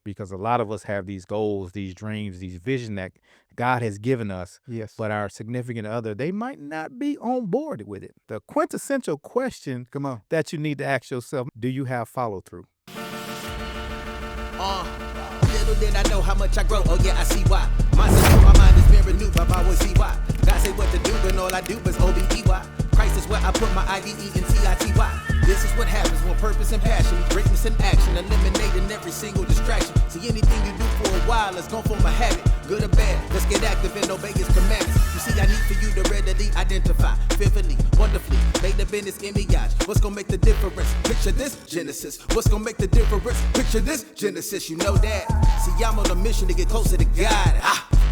because a lot of us have these goals, these dreams, these visions that God has given us, Yes. but our significant other, they might not be on board with it. The quintessential question Come on. that you need to ask yourself, do you have follow through? Little did I know how much I grow. Oh yeah, I see why. My mind has been renewed by my see why. God say what to do, and all I do is O-B-E-Y. Christ is where I put my I-D-E and T-I-T-Y. This is what happens when purpose and passion, greatness in action, eliminating every single distraction. See, anything you do for a while is gonna form a habit, good or bad. Let's get active and obey His commandments. You see, I need for you to readily identify, fearfully, wonderfully, made the business image. What's gonna make the difference? Picture this, Genesis. What's gonna make the difference? Picture this, Genesis. You know that. See, I'm on a mission to get closer to God.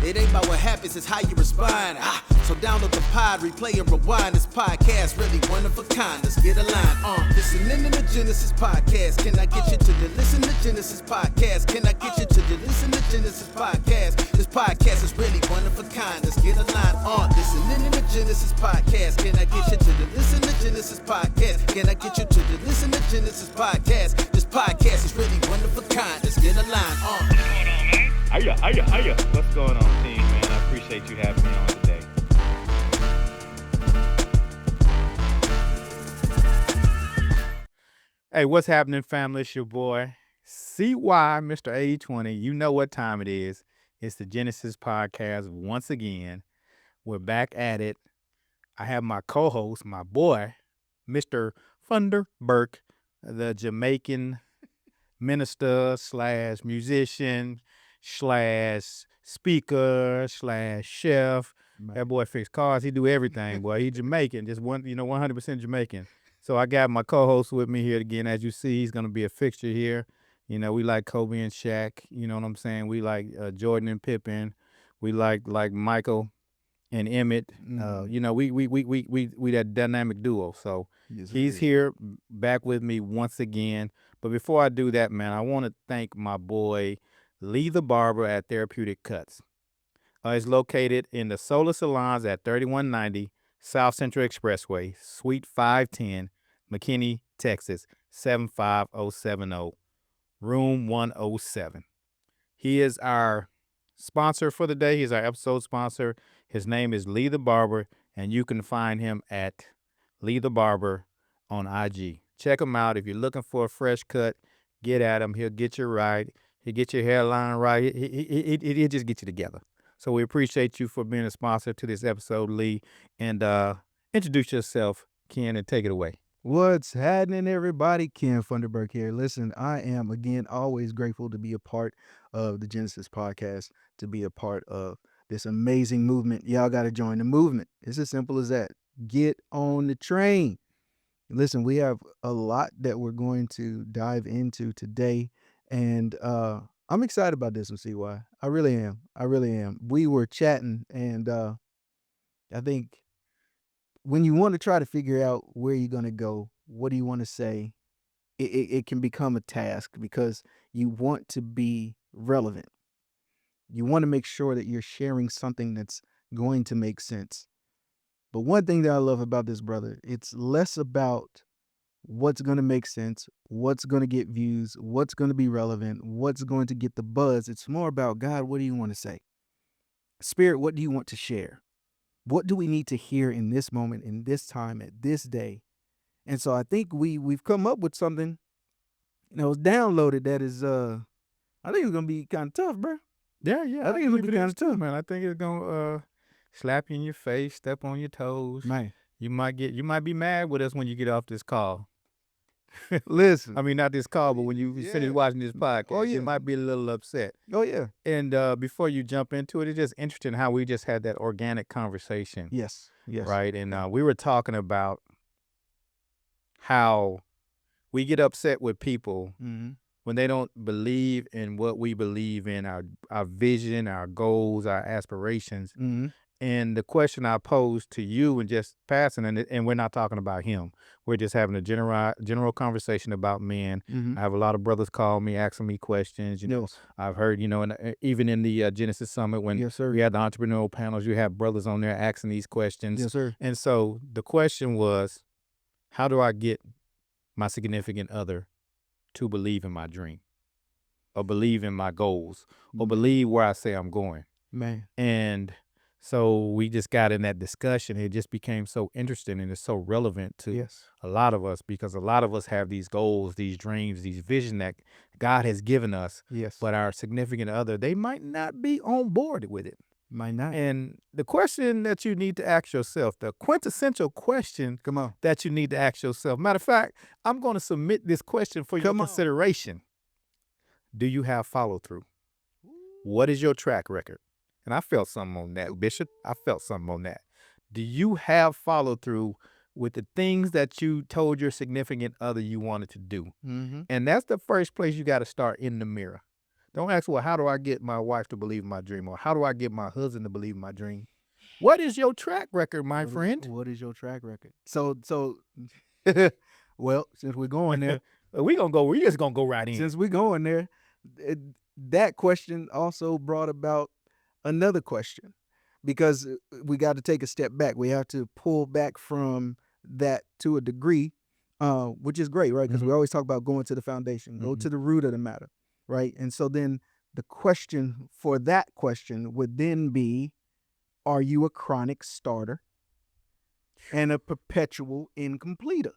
It ain't about what happens, it's how you respond. So download the pod, replay and rewind. This podcast really one of a kind. Let's get a line. Listening to the Genesis podcast. Can I get you to listen to Genesis podcast? Can I get you to listen to Genesis podcast? This podcast is really one of a kind. Let's get a line. Listening to the Genesis podcast. Can I get you to listen to Genesis podcast? Can I get you to listen to Genesis podcast? This podcast is really one of a kind. Let's get a line. Hiya. What's going on, team, man? I appreciate you having me on today. Hey, what's happening, family? It's your boy, CY, Mr. 8020. You know what time it is. It's the Genesis podcast once again. We're back at it. I have my co-host, my boy, Mr. Funderburk, the Jamaican minister / musician / speaker / chef. That boy fix cars. He do everything, boy. He Jamaican, just 100% Jamaican. So I got my co-host with me here again. As you see, he's gonna be a fixture here. You know, we like Kobe and Shaq. You know what I'm saying? We like Jordan and Pippen. We like Michael and Emmett. You know, we that dynamic duo. So he's here back with me once again. But before I do that, man, I want to thank my boy Lee the Barber at Therapeutic Cuts. It's located in the Solar Salons at 3190 South Central Expressway, Suite 510, McKinney, Texas, 75070, room 107. He is our sponsor for the day. He's our episode sponsor. His name is Lee the Barber, and you can find him at Lee the Barber on IG. Check him out. If you're looking for a fresh cut, get at him. He'll get you right. He'll get your hairline right. He'll just get you together. So we appreciate you for being a sponsor to this episode, Lee. And introduce yourself, Ken, and take it away. What's happening, everybody? Ken Funderburk here. Listen, I am, again, always grateful to be a part of the Genesis podcast, to be a part of this amazing movement. Y'all got to join the movement. It's as simple as that. Get on the train. Listen, we have a lot that we're going to dive into today, and I'm excited about this with CY. I really am. We were chatting, and I think when you want to try to figure out where you're going to go, what do you want to say, it can become a task because you want to be relevant. You want to make sure that you're sharing something that's going to make sense. But one thing that I love about this brother, it's less about what's going to make sense, what's going to get views, what's going to be relevant, what's going to get the buzz. It's more about, God, what do you want to say? Spirit, what do you want to share? What do we need to hear in this moment, in this time, at this day? And so I think we've come up with something, was downloaded that is, I think it's going to be kind of tough, bro. Yeah. I think it's going to be kind of tough, man. I think it's going to slap you in your face, step on your toes. Man. You might be mad with us when you get off this call. Listen. I mean, not this call, but when you finish watching this podcast, you might be a little upset. Oh, yeah. And before you jump into it, it's just interesting how we just had that organic conversation. Yes. Right? And we were talking about how we get upset with people when they don't believe in what we believe in, our vision, our goals, our aspirations. And the question I posed to you and just passing, and we're not talking about him. We're just having a general conversation about men. I have a lot of brothers call me, asking me questions. You know, I've heard, and even in the Genesis Summit when we had the entrepreneurial panels, you have brothers on there asking these questions. Yes, sir. And so the question was, how do I get my significant other to believe in my dream? or believe in my goals or believe where I say I'm going. Man. And so we just got in that discussion. It just became so interesting, and it's so relevant to Yes. a lot of us, because a lot of us have these goals, these dreams, these visions that God has given us. Yes. But our significant other, they might not be on board with it. Might not. And the question that you need to ask yourself, the quintessential question Come on. that you need to ask yourself. Matter of fact, I'm going to submit this question for your Come on. consideration. Do you have follow through? What is your track record? And I felt something on that, Bishop. I felt something on that. Do you have follow through with the things that you told your significant other you wanted to do? Mm-hmm. And that's the first place you got to start, in the mirror. Don't ask, well, how do I get my wife to believe in my dream? Or how do I get my husband to believe in my dream? What is your track record, my friend? What is your track record? So, well, since we're going there, we just gonna go right in. since we're going there, that question also brought about another question, because we got to take a step back. We have to pull back from that to a degree, which is great, right? Because we always talk about going to the foundation, go to the root of the matter, right? And so then the question for that question would then be, are you a chronic starter and a perpetual incompleter?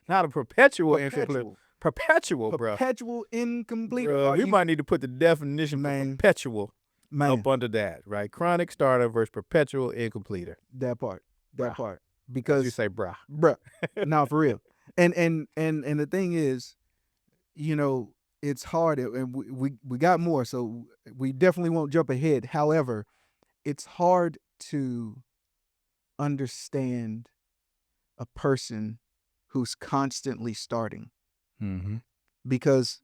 Not a perpetual incompleter. Perpetual, bro. Perpetual incompleter. You might need to put the definition for perpetual up under that, right? Chronic starter versus perpetual incompleter. That part. Bruh. Because You say, bruh. no, for real. And the thing is, it's hard, and we got more, so we definitely won't jump ahead. However, it's hard to understand a person who's constantly starting, because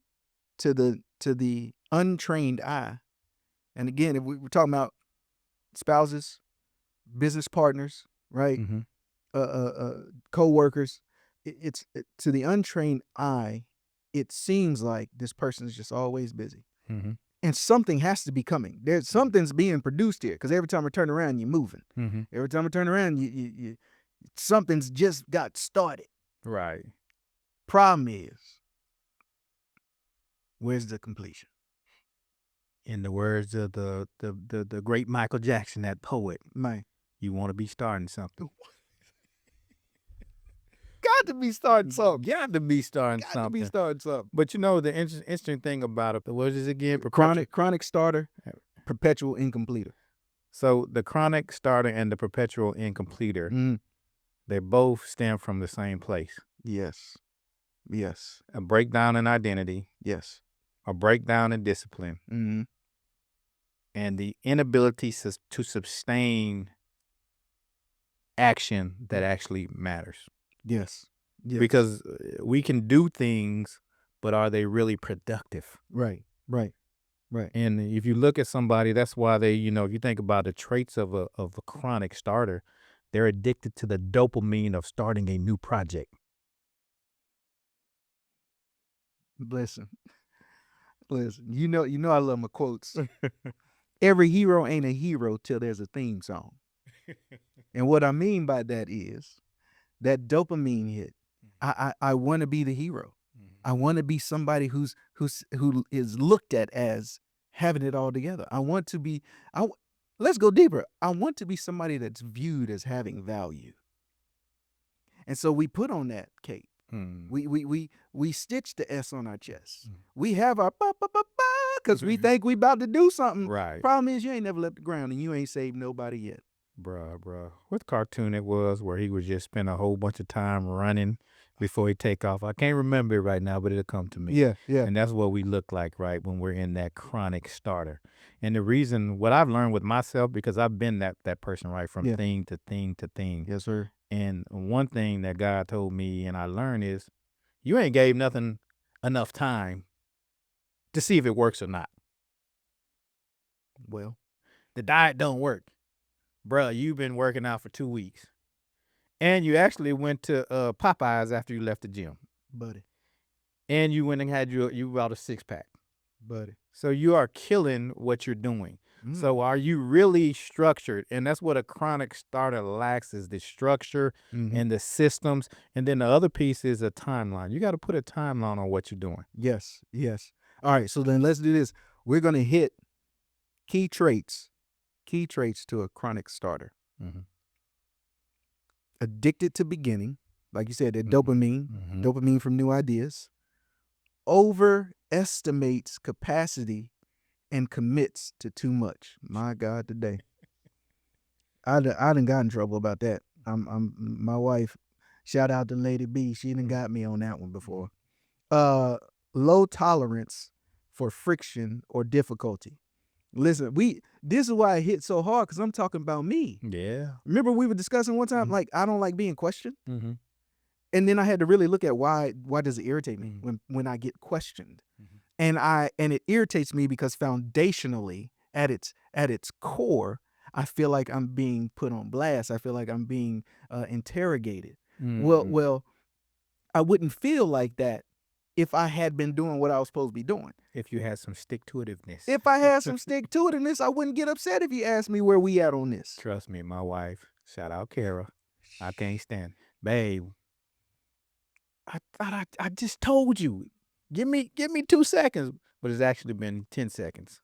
to the untrained eye, and again, if we're talking about spouses, business partners, right, co-workers, it's to the untrained eye, it seems like this person is just always busy. And something has to be coming. There's something's being produced here, because every time I turn around, you're moving. Every time I turn around, you something's just got started. Right. Problem is, where's the completion? In the words of the great Michael Jackson, that poet, Man, you want to be starting something. got to be starting something. Got to be starting Got something. to be starting something. But the interesting thing about it, what is it again? Chronic starter, perpetual incompleter. So the chronic starter and the perpetual incompleter, they both stem from the same place. Yes. A breakdown in identity, Yes. a breakdown in discipline, and the inability to sustain action that actually matters. Yes. Because we can do things, but are they really productive? Right. And if you look at somebody, that's why they, if you think about the traits of a chronic starter, they're addicted to the dopamine of starting a new project. Listen. You know I love my quotes. Every hero ain't a hero till there's a theme song. And what I mean by that is that dopamine hit. I want to be the hero. I want to be somebody who is looked at as having it all together. I want to be. Let's go deeper. I want to be somebody that's viewed as having value. And so we put on that cape. We stitch the S on our chest. We have our because we think we about to do something. Right. Problem is, you ain't never left the ground and you ain't saved nobody yet. Bruh. What cartoon it was where he would just spend a whole bunch of time running before he take off? I can't remember it right now, but it'll come to me. Yeah. And that's what we look like, right, when we're in that chronic starter. And the reason, what I've learned with myself, because I've been that person, right, from thing to thing to thing. Yes, sir. And one thing that God told me and I learned is, you ain't gave nothing enough time to see if it works or not. Well, the diet don't work. Bruh, you've been working out for 2 weeks. And you actually went to Popeyes after you left the gym. buddy. And you went and had you bought a 6-pack. Buddy. So you are killing what you're doing. So are you really structured? And that's what a chronic starter lacks, is the structure and the systems. And then the other piece is a timeline. You got to put a timeline on what you're doing. Yes. All right, so then let's do this. We're going to hit key traits to a chronic starter. Mhm. Addicted to beginning, like you said, that Mhm. dopamine from new ideas. Overestimates capacity and commits to too much. My God, today. I done got in trouble about that. My wife, shout out to Lady B, she done got me on that one before. Low tolerance for friction or difficulty. Listen, this is why it hit so hard, because I'm talking about me. Yeah. Remember we were discussing one time, like, I don't like being questioned. Mhm. And then I had to really look at why does it irritate me Mhm. when I get questioned. Mhm. And it irritates me because foundationally, at its core, I feel like I'm being put on blast. I feel like I'm being interrogated. Mhm. Well, I wouldn't feel like that if I had been doing what I was supposed to be doing. If you had some stick-to-itiveness. If I had some stick to it in this, I wouldn't get upset if you asked me where we at on this. Trust me, my wife, shout out Kara, I can't stand. Babe, I thought I just told you. Give me 2 seconds. But it's actually been 10 seconds.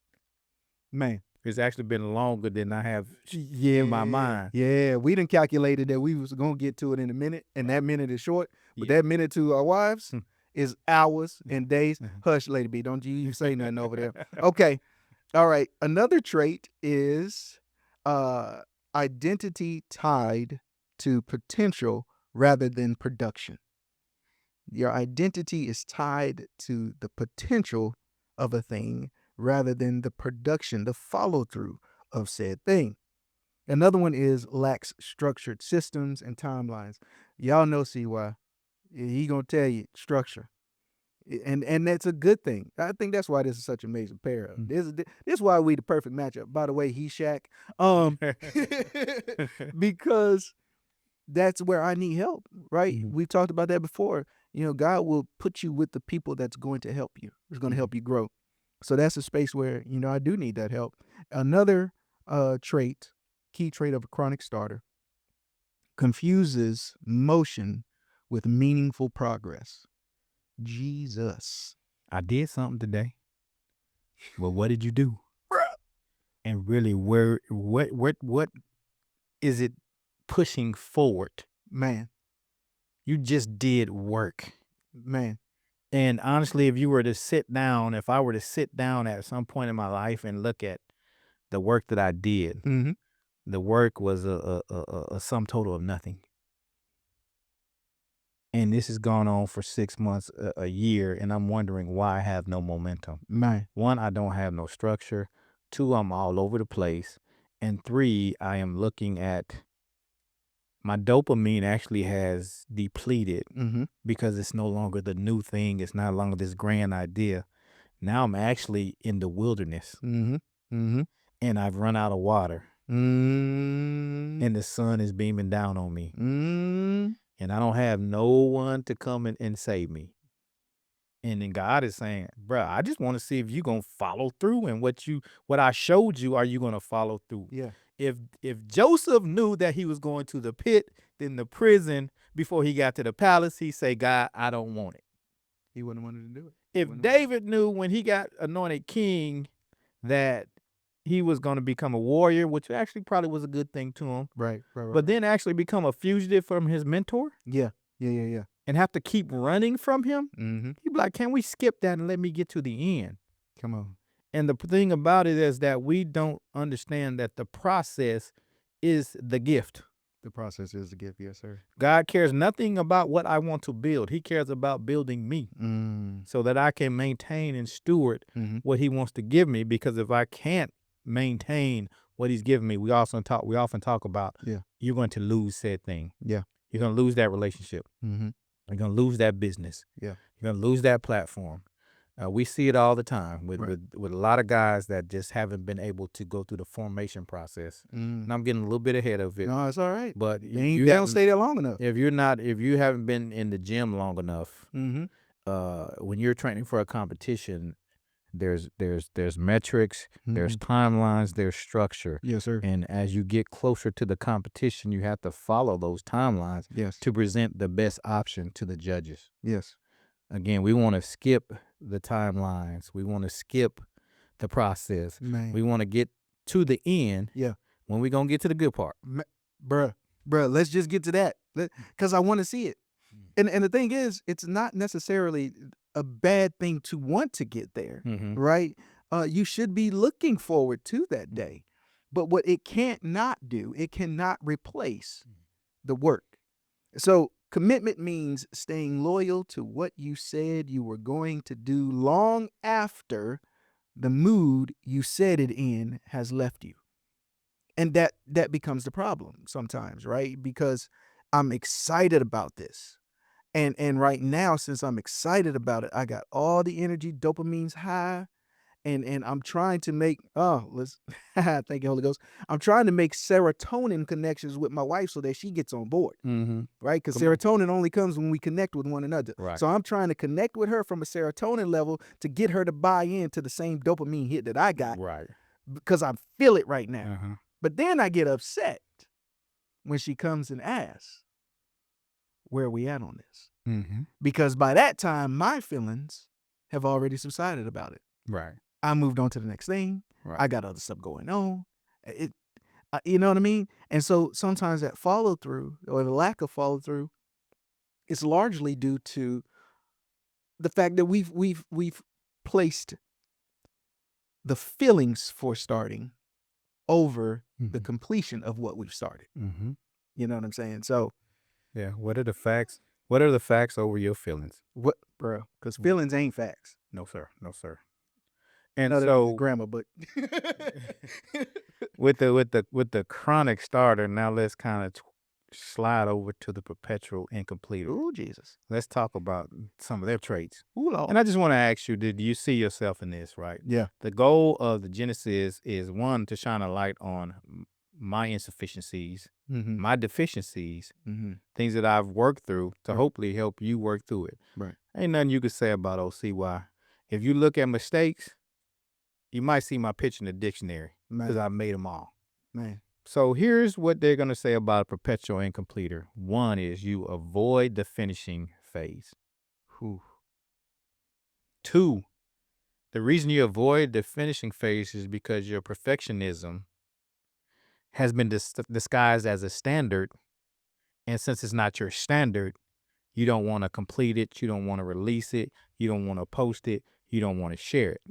Man. It's actually been longer than I have Yeah, in my mind. Yeah, we done calculated that we was gonna get to it in a minute, and that minute is short. But Yeah. that minute to our wives is hours and days. Mhm. Hush, Lady B, don't you say nothing over there. Okay, all right. Another trait is identity tied to potential rather than production. Your identity is tied to the potential of a thing rather than the production, the follow through of said thing. Another one is lacks structured systems and timelines. Y'all know CY. He gonna tell you structure. And that's a good thing. I think that's why this is such an amazing pair. This is why we the perfect matchup. By the way, he's Shaq. Because that's where I need help, right? Mhm. We've talked about that before. God will put you with the people that's going to help you. It's going to help you grow. So that's a space where, I do need that help. Another key trait of a chronic starter, confuses motion with meaningful progress. Jesus. I did something today. Well, what did you do? And really, what is it pushing forward? Man. You just did work. Man. And honestly, if I were to sit down at some point in my life and look at the work that I did, Mm-hmm. the work was a sum total of nothing. And this has gone on for 6 months, a year, and I'm wondering why I have no momentum. Man. 1, I don't have no structure. 2, I'm all over the place. And 3, I am looking at my dopamine actually has depleted Mm-hmm. because it's no longer the new thing. It's no longer this grand idea. Now I'm actually in the wilderness. Mm-hmm. Mm-hmm. And I've run out of water. Mm-hmm. And the sun is beaming down on me. Mm-hmm. And I don't have no one to come and save me. And then God is saying, bruh, I just want to see if you're going to follow through. And what I showed you, are you going to follow through? Yeah. If Joseph knew that he was going to the pit, then the prison, before he got to the palace, he say, God, I don't want it. He wouldn't have wanted to do it. If David knew when he got anointed king that he was going to become a warrior, which actually probably was a good thing to him. Right. But then actually become a fugitive from his mentor. Yeah. And have to keep running from him. Mm-hmm. He'd be like, can we skip that and let me get to the end? Come on. And the thing about it is that we don't understand that the process is the gift. The process is the gift, yes, sir. God cares nothing about what I want to build. He cares about building me so that I can maintain and steward what he wants to give me. Because if I can't maintain what he's given me, we often talk about you're going to lose said thing. Yeah. You're going to lose that relationship. Mm-hmm. You're going to lose that business. Yeah. You're going to lose that platform. We see it all the time with a lot of guys that just haven't been able to go through the formation process. And I'm getting a little bit ahead of it. No, it's all right. But they don't stay there long enough. If you haven't been in the gym long enough, when you're training for a competition, there's metrics, there's timelines, there's structure. Yes, sir. And as you get closer to the competition, you have to follow those timelines to present the best option to the judges. Yes. Again, we want to skip the timelines. We want to skip the process. Man. We want to get to the end. Yeah. When we gonna get to the good part? Bruh, let's just get to that. Because I want to see it. And the thing is, it's not necessarily a bad thing to want to get there, right? You should be looking forward to that day. But what it can't not do, it cannot replace the work. So commitment means staying loyal to what you said you were going to do long after the mood you said it in has left you. And that becomes the problem sometimes, right? Because I'm excited about this. And right now, since I'm excited about it, I got all the energy, dopamine's high, and I'm trying to make thank you, Holy Ghost. I'm trying to make serotonin connections with my wife so that she gets on board, right? Because serotonin only comes when we connect with one another. Right. So I'm trying to connect with her from a serotonin level to get her to buy into the same dopamine hit that I got, Right. because I feel it right now. Uh-huh. But then I get upset when she comes and asks, where are we at on this? Because by that time, my feelings have already subsided about it. Right. I moved on to the next thing. Right. I got other stuff going on. You know what I mean? And so sometimes that follow through, or the lack of follow through, is largely due to the fact that we've placed the feelings for starting over the completion of what we've started. You know what I'm saying? So yeah, what are the facts? What are the facts over your feelings? what, bro? Because feelings ain't facts. No, sir. No, sir. And No, so grammar, but with the chronic starter, now let's kind of slide over to the perpetual incompleter. ooh, Jesus. Let's talk about some of their traits. Ooh, Lord. And I just want to ask you, did you see yourself in this, right? Yeah. The goal of the Genesis is, one, to shine a light on my insufficiencies, my deficiencies, things that I've worked through to hopefully help you work through it. Right. Ain't nothing you could say about OCY. If you look at mistakes, you might see my pitch in the dictionary because I made them all. Man. So here's what they're going to say about a perpetual incompleter. One is you avoid the finishing phase. Whew. Two, the reason you avoid the finishing phase is because your perfectionism has been disguised as a standard. And since it's not your standard, you don't want to complete it. You don't want to release it. You don't want to post it. You don't want to share it.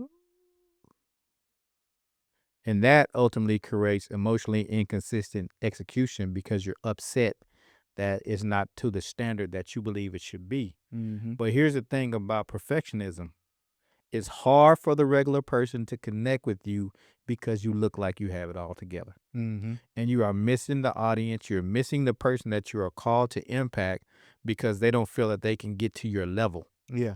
And that ultimately creates emotionally inconsistent execution because you're upset that it's not to the standard that you believe it should be. But here's the thing about perfectionism. It's hard for the regular person to connect with you because you look like you have it all together. And you are missing the audience. You're missing the person that you are called to impact because they don't feel that they can get to your level. Yeah.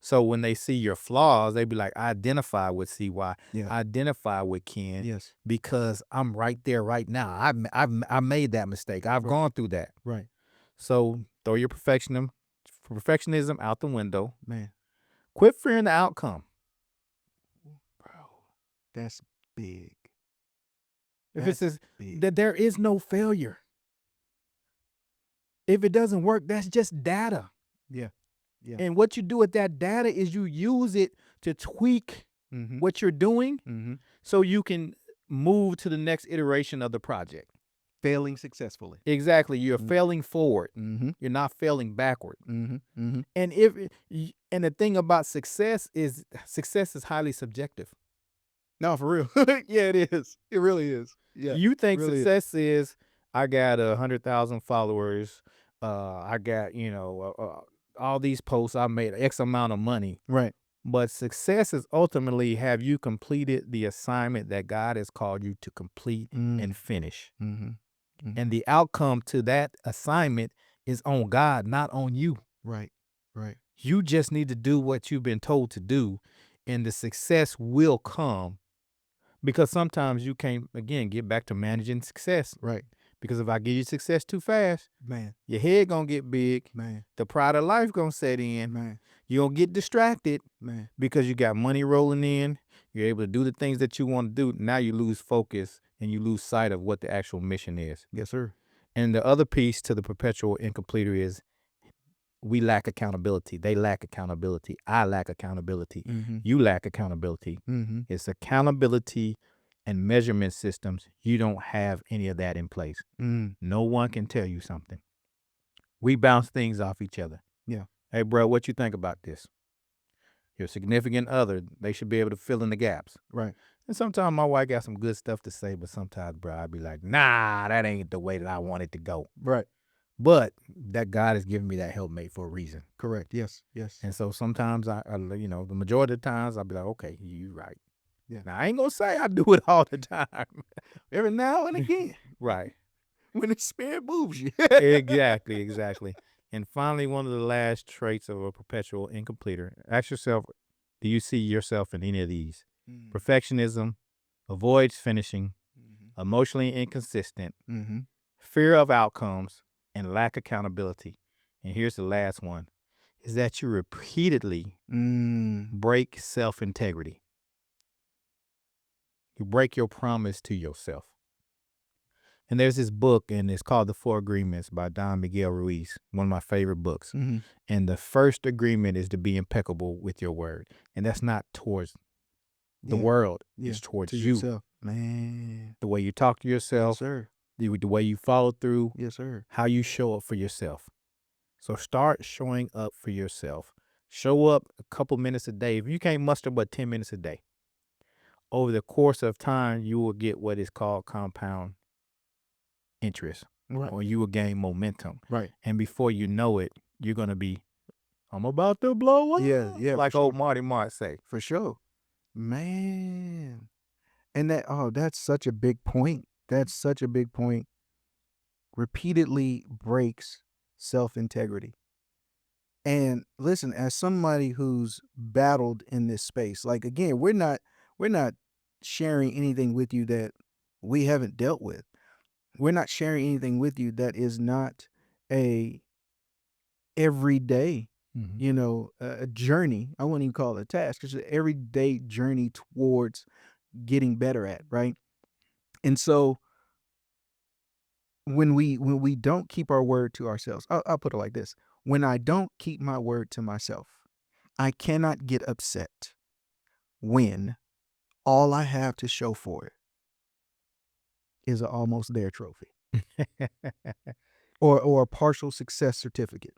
So when they see your flaws, they be like, I identify with CY. Yeah. I identify with Ken. Yes. Because I'm right there right now. I made that mistake. I've gone through that. Right. So throw your perfectionism out the window. Man. Quit fearing the outcome. Bro, that's big. If it says big. that there is no failure. If it doesn't work, that's just data. Yeah. And what you do with that data is you use it to tweak what you're doing so you can move to the next iteration of the project. Failing successfully. Exactly. You're failing forward. You're not failing backward. And the thing about success is highly subjective. No, for real. Yeah, it is. It really is. Yeah. You think really success is I got 100,000 followers. I got, all these posts. I made X amount of money. Right. But success is ultimately, have you completed the assignment that God has called you to complete and finish? And the outcome to that assignment is on God, not on you. Right. You just need to do what you've been told to do, and the success will come. Because sometimes you can't, again, get back to managing success. Right. Because if I give you success too fast, Man. your head gonna get big. Man. The pride of life gonna set in. Man. You're gonna get distracted. Man. Because you got money rolling in. You're able to do the things that you want to do. Now you lose focus and you lose sight of what the actual mission is. Yes, sir. And the other piece to the perpetual incompleter is we lack accountability. They lack accountability. I lack accountability. Mm-hmm. You lack accountability. Mm-hmm. It's accountability and measurement systems. You don't have any of that in place. Mm. No one can tell you something. We bounce things off each other. Yeah. Hey, bro, what you think about this? Your significant other, they should be able to fill in the gaps. Right. And sometimes my wife got some good stuff to say, but sometimes, bro, I'd be like, nah, that ain't the way that I want it to go. Right. But that God has given me that helpmate for a reason. Correct. Yes. Yes. And so sometimes I the majority of the times I'll be like, okay, you right. Yeah. Now I ain't gonna say I do it all the time. Every now and again, Right. when the spirit moves you. Exactly. And finally, one of the last traits of a perpetual incompleter, ask yourself, do you see yourself in any of these? Mm. Perfectionism, avoids finishing, Mm-hmm. emotionally inconsistent, Mm-hmm. fear of outcomes, and lack accountability. And here's the last one, is that you repeatedly break self-integrity. You break your promise to yourself. And there's this book, and it's called The Four Agreements by Don Miguel Ruiz, one of my favorite books. Mm-hmm. And the first agreement is to be impeccable with your word. And that's not towards the world. Yeah. It's towards To you. yourself. Man. The way you talk to Yes, yourself, sir. the way you follow through, Yes, sir. how you show up for yourself. So start showing up for yourself. Show up a couple minutes a day. If you can't muster but 10 minutes a day, over the course of time, you will get what is called compound interest, Right. or you will gain momentum. Right. And before you know it, you're going to be, I'm about to blow up. Yeah, Like for old sure. Marty Mark say. For sure. Man. And that's such a big point. That's such a big point. Repeatedly breaks self-integrity. And listen, as somebody who's battled in this space, like again, we're not sharing anything with you that we haven't dealt with. We're not sharing anything with you that is not a everyday, a journey. I wouldn't even call it a task. It's an everyday journey towards getting better at, right? And so when we don't keep our word to ourselves, I'll put it like this. When I don't keep my word to myself, I cannot get upset when all I have to show for it is an almost there trophy or a partial success certificate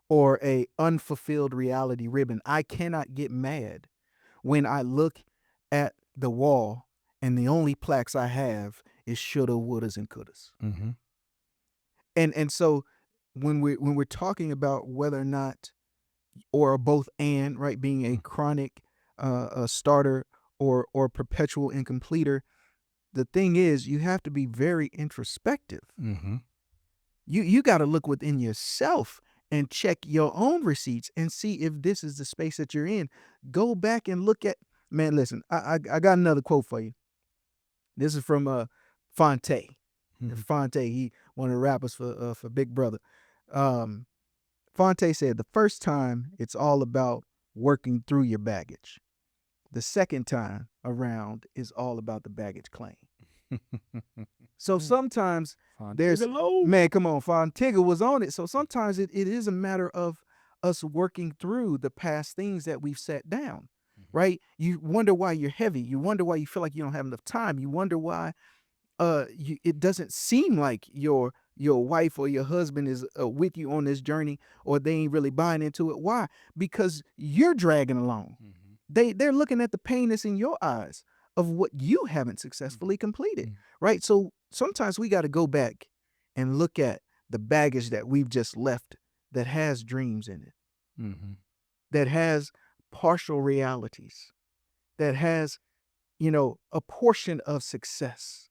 or a unfulfilled reality ribbon. I cannot get mad when I look at the wall and the only plaques I have is shoulda, wouldas, and couldas. Mm-hmm. And so when we're talking about whether or not, or both and, right, being a chronic a starter or perpetual incompleter, the thing is you have to be very introspective. Mm-hmm. You got to look within yourself and check your own receipts and see if this is the space that you're in. Go back and look at, man, listen, I got another quote for you. This is from Fonte. Mm-hmm. Fonte, he one of the rappers for Big Brother. Fonte said, the first time it's all about working through your baggage. The second time around is all about the baggage claim. So sometimes there's, man, come on, Fontiga was on it. So sometimes it is a matter of us working through the past things that we've set down, right? You wonder why you're heavy. You wonder why you feel like you don't have enough time. You wonder why it doesn't seem like your wife or your husband is with you on this journey, or they ain't really buying into it. Why? Because you're dragging along. Mm-hmm. They're looking at the pain that's in your eyes of what you haven't successfully completed, right? So sometimes we got to go back and look at the baggage that we've just left that has dreams in it, that has partial realities, that has, a portion of success.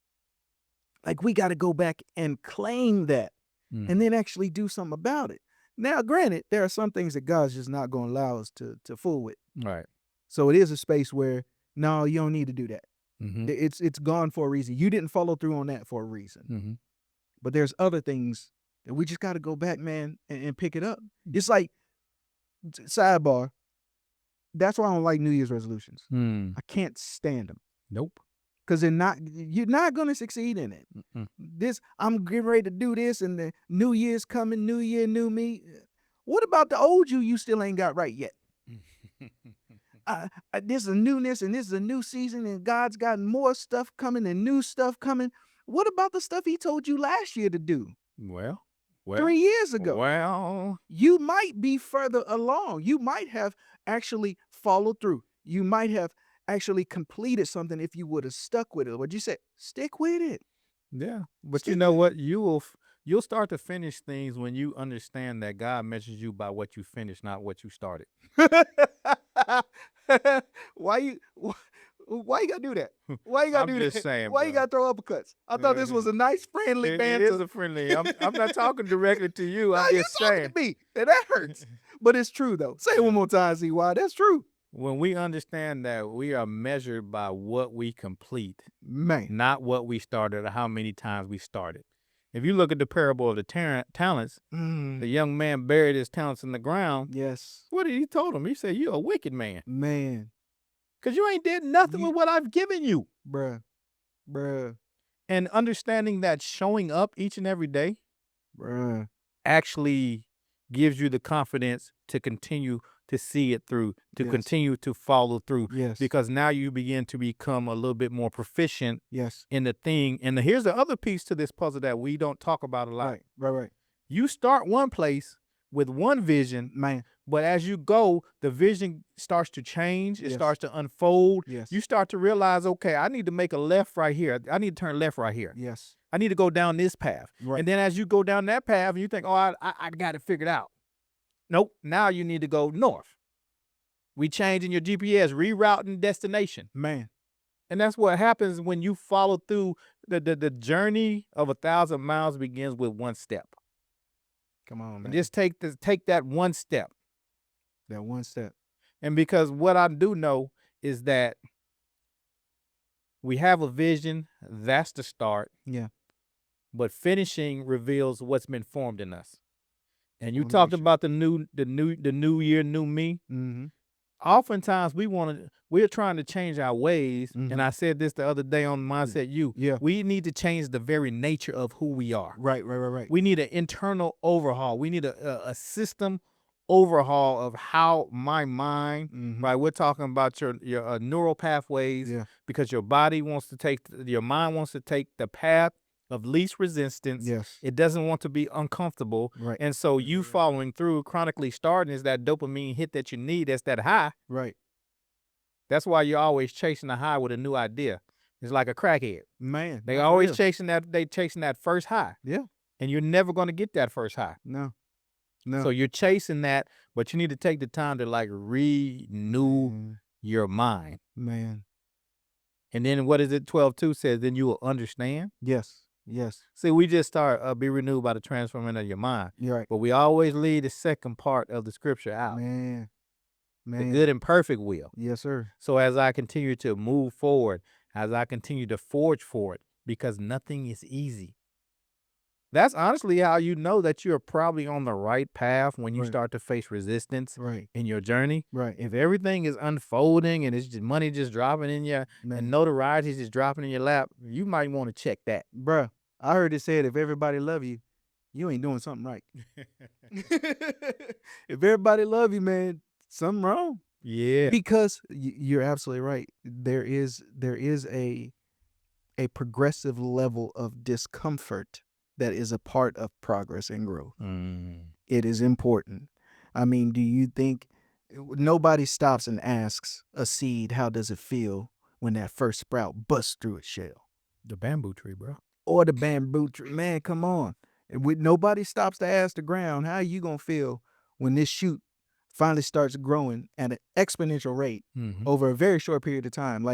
Like, we got to go back and claim that and then actually do something about it. Now, granted, there are some things that God's just not going to allow us to fool with. Right. So it is a space where, no, you don't need to do that. Mm-hmm. It's gone for a reason. You didn't follow through on that for a reason. Mm-hmm. But there's other things that we just got to go back, man, and pick it up. It's like, sidebar, that's why I don't like New Year's resolutions. I can't stand them. Nope. Because you're not going to succeed in it. Mm-mm. I'm getting ready to do this, and the New Year's coming, New Year, new me. What about the old you still ain't got right yet? This is a newness and this is a new season and God's got more stuff coming and new stuff coming. What about the stuff he told you last year to do? Well, 3 years ago. Well, You might be further along. You might have actually followed through. You might have actually completed something if you would have stuck with it. What'd you say? Stick with it. yeah. But Stick you know with what? You'll start to finish things when you understand that God measures you by what you finished, not what you started. Why you gotta do that? Why you gotta I'm do just that? saying, Why you bro. gotta throw uppercuts? I thought this was a nice, friendly It banter. is a friendly. I'm not talking directly to you. No, I'm you're just talking saying. to me, and that hurts. But it's true though. Say it one more time, see why? That's true. When we understand that we are measured by what we complete, Man. not what we started or how many times we started. If you look at the parable of the talents, the young man buried his talents in the ground. Yes. What did he told him? He said, "You're a wicked man, Man. because you ain't did nothing with what I've given you." Bruh. And understanding that showing up each and every day Bruh. actually gives you the confidence to continue to see it through, to Yes. continue to follow through. Yes. Because now you begin to become a little bit more proficient Yes. in the thing. And here's the other piece to this puzzle that we don't talk about a lot. Right. You start one place with one vision, Man. but as you go, the vision starts to change. It Yes. starts to unfold. Yes. You start to realize, okay, I need to make a left right here. I need to turn left right here. Yes. I need to go down this path. Right. And then as you go down that path, you think, oh, I got it figured out. Nope. Now you need to go north. We changing your GPS, rerouting destination. Man. And that's what happens when you follow through. The journey of 1,000 miles begins with one step. Come on, man. And just take that one step. That one step. And because what I do know is that we have a vision, that's the start. Yeah. But finishing reveals what's been formed in us. And you talked about the new year, new me. Mm-hmm. Oftentimes we're trying to change our ways. Mhm. And I said this the other day on Mindset U. Yeah. We need to change the very nature of who we are. Right. We need an internal overhaul. We need a system overhaul of how my mind, Mhm. right? We're talking about your neural pathways. Yeah. Because your mind wants to take the path of least resistance. Yes. It doesn't want to be uncomfortable. Right. And so you following through, chronically starting is that dopamine hit that you need. That's that high. Right. That's why you're always chasing a high with a new idea. It's like a crackhead. Man. They that's always real. chasing that first high. Yeah. And you're never going to get that first high. No. So you're chasing that, but you need to take the time to like renew your mind. Man. And then what is it? 12:2 says, then you will understand. Yes. See, we just start be renewed by the transformation of your mind. You're right. But we always leave the second part of the scripture out. Man. The good and perfect will. Yes, sir. So as I continue to move forward, as I continue to forge forward, because nothing is easy. That's honestly how you know that you're probably on the right path when you Right. start to face resistance Right. in your journey. Right. If everything is unfolding and it's just money just dropping in your Man. and notoriety is just dropping in your lap, you might want to check that. Bruh, I heard it said if everybody love you, you ain't doing something right. If everybody love you, man, something wrong. Yeah. Because you're absolutely right. There is a progressive level of discomfort that is a part of progress and growth. It is important. I mean, do you think nobody stops and asks a seed, how does it feel when that first sprout busts through its shell? The bamboo tree, bro. Or the bamboo tree. Man, come on. Nobody stops to ask the ground, how are you going to feel when this shoot finally starts growing at an exponential rate over a very short period of time?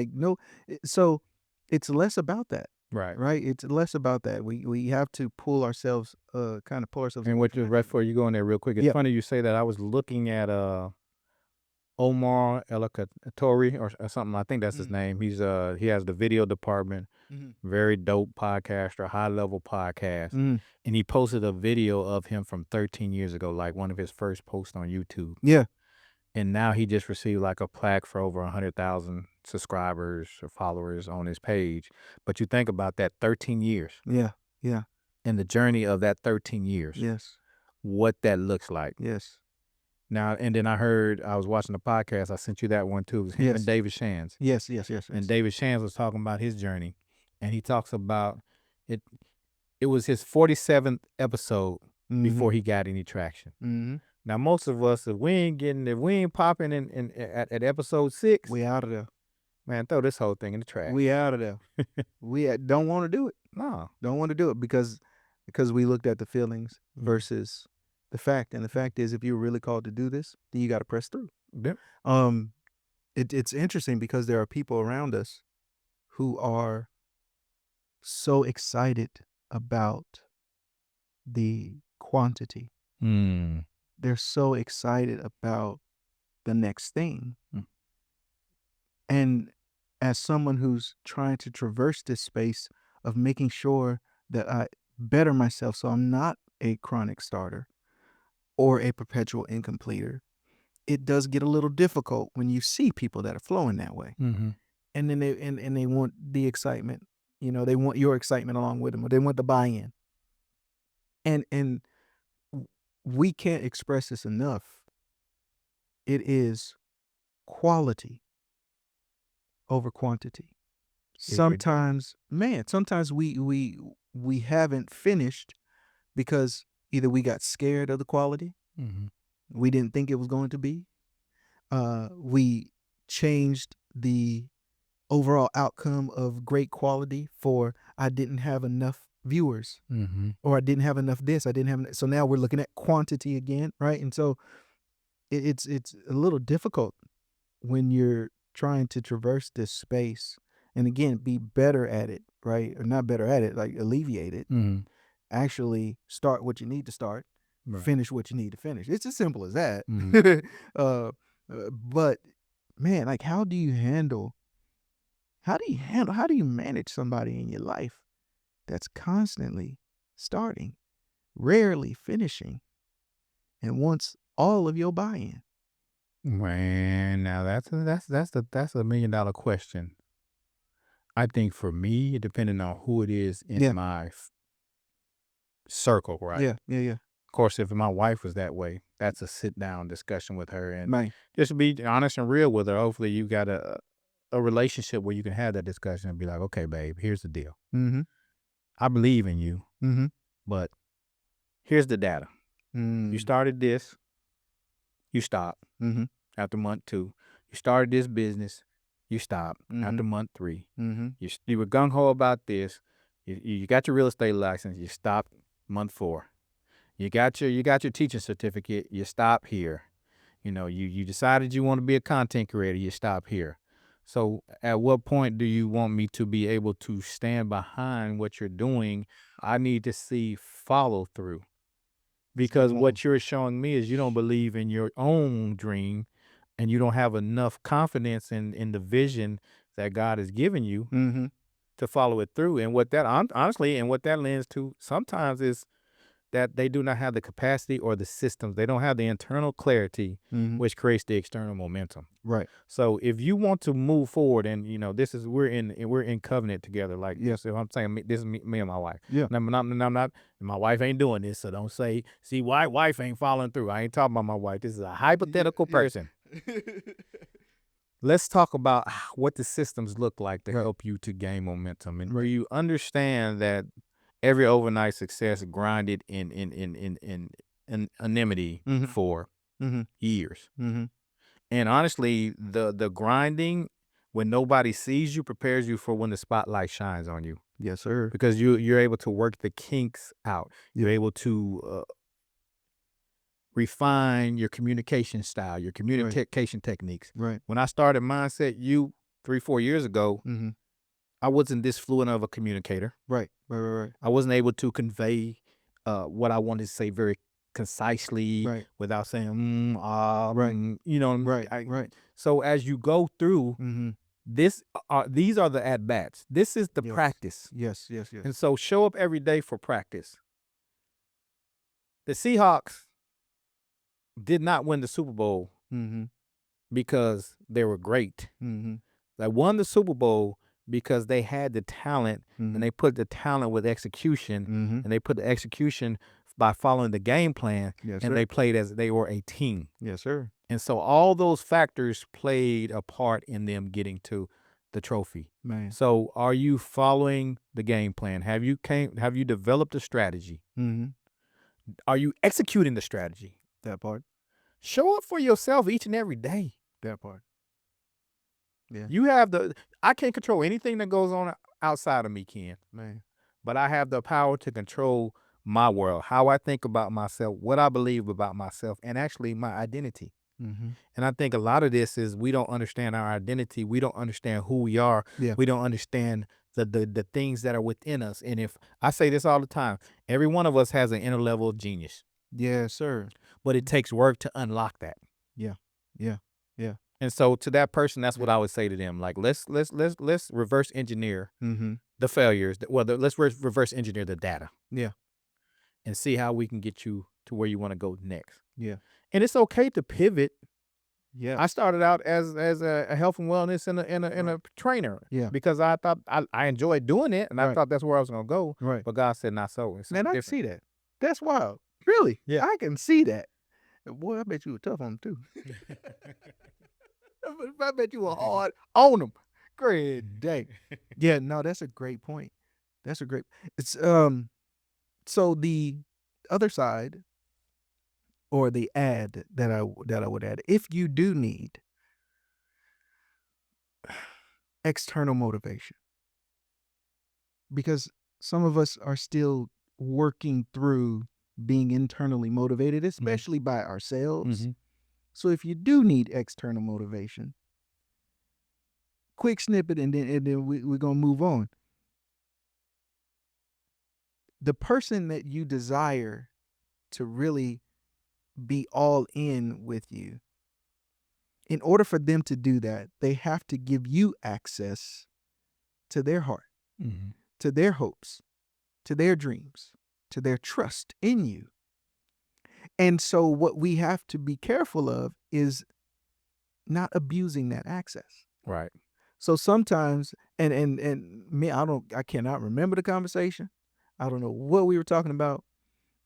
So it's less about that. Right. It's less about that. We have to pull ourselves. And what you're right for, you go in there real quick. It's funny you say that. I was looking at Omar Elakatori or something. I think that's his name. He has the video department. Very dope podcaster, high level podcast. And he posted a video of him from 13 years ago, like one of his first posts on YouTube. Yeah. And now he just received like a plaque for over 100,000 subscribers or followers on his page. But you think about that 13 years. Yeah. And the journey of that 13 years. Yes. what that looks like. Yes. Now, and then I was watching the podcast. I sent you that one too. It was him Yes. and David Shands. Yes. And David Shands was talking about his journey, and he talks about it. It was his 47th episode before he got any traction. Mm-hmm. Now, most of us, if we ain't popping at episode 6, We out of there. man, throw this whole thing in the trash. We out of there. We don't want to do it. No. Don't want to do it because we looked at the feelings versus the fact. And the fact is, if you're really called to do this, then you got to press through. Yep. It's interesting because there are people around us who are so excited about the quantity. They're so excited about the next thing. And as someone who's trying to traverse this space of making sure that I better myself so I'm not a chronic starter or a perpetual incompleter, it does get a little difficult when you see people that are flowing that way. Mm-hmm. And then they want the excitement. You know, they want your excitement along with them, or they want the buy-in. And we can't express this enough. It is quality over quantity. Sometimes we haven't finished because either we got scared of the quality, we didn't think it was going to be, we changed the overall outcome of great quality for I didn't have enough viewers, or I didn't have enough this, so now we're looking at quantity again, right? And so it's a little difficult when you're trying to traverse this space and again be better at it, right? Or not better at it, like alleviate it. Actually start what you need to start, finish what you need to finish. It's as simple as that. But man, like how do you manage somebody in your life that's constantly starting, rarely finishing, and wants all of your buy-in? Man, now that's a $1 million question. I think for me, depending on who it is in my circle, right? Yeah. Of course, if my wife was that way, that's a sit-down discussion with her, and Man. just to be honest and real with her. Hopefully, you got a relationship where you can have that discussion and be like, okay, babe, here's the deal. I believe in you, but here's the data. You started this, you stopped after month 2. You started this business, you stopped after month 3. You were gung-ho about this. You got your real estate license, you stopped month 4. You got your teaching certificate, you stop here. You know, you decided you want to be a content creator, you stop here. So at what point do you want me to be able to stand behind what you're doing? I need to see follow through. Because what you're showing me is you don't believe in your own dream, and you don't have enough confidence in the vision that God has given you to follow it through. And what that honestly, and what that lends to sometimes is that they do not have the capacity or the systems. They don't have the internal clarity, which creates the external momentum. Right. So if you want to move forward, and you know, we're in covenant together. Like, so I'm saying this is me and my wife. Yeah. I'm not. My wife ain't doing this, so don't say, see, why wife ain't following through. I ain't talking about my wife. This is a hypothetical person. Let's talk about what the systems look like to help you to gain momentum, and where you understand that every overnight success grinded in anonymity for years. And honestly, the grinding, when nobody sees you, prepares you for when the spotlight shines on you. Yes, sir. Because you're able to work the kinks out. You're able to refine your communication style, your communication techniques. Right. When I started Mindset U 3-4 years ago, I wasn't this fluent of a communicator. Right. I wasn't able to convey what I wanted to say very concisely without saying you know. Right. So as you go through these are the at bats. This is the practice. Yes. And so show up every day for practice. The Seahawks did not win the Super Bowl because they were great. They won the Super Bowl because they had the talent, and they put the talent with execution, and they put the execution by following the game plan, Yes, and sir. they played as they were a team. Yes, sir. And so all those factors played a part in them getting to the trophy. Man. So are you following the game plan? Have you developed a strategy? Mm-hmm. Are you executing the strategy? That part. Show up for yourself each and every day. That part. Yeah. I can't control anything that goes on outside of me, Ken. Man. But I have the power to control my world, how I think about myself, what I believe about myself, and actually my identity. Mm-hmm. And I think a lot of this is we don't understand our identity. We don't understand who we are. Yeah. We don't understand the things that are within us. And if I say this all the time, every one of us has an inner level of genius, Yes, sir. but it takes work to unlock that. Yeah. Yeah. Yeah. And so to that person, that's what I would say to them. Like, let's reverse engineer Mm-hmm. the failures. Let's reverse engineer the data. Yeah. And see how we can get you to where you want to go next. Yeah. And it's okay to pivot. Yeah. I started out as a health and wellness and a trainer. Yeah. Because I thought I enjoyed doing it, and I Right. thought that's where I was gonna go. Right. But God said not so. It's Man, I can different. see that. That's wild. Really? Yeah. I can see that. Boy, I bet you were tough on him too. I bet you were hard on him. Great day. Yeah, no, that's a great point. It's so the other side, or the ad that I would add, if you do need external motivation, because some of us are still working through being internally motivated, especially by ourselves. Mhm. So if you do need external motivation, quick snippet, and then we're gonna move on. The person that you desire to really be all in with you, in order for them to do that, they have to give you access to their heart, Mhm. to their hopes, to their dreams, to their trust in you. And so what we have to be careful of is not abusing that access. Right. So sometimes, and me, I cannot remember the conversation. I don't know what we were talking about.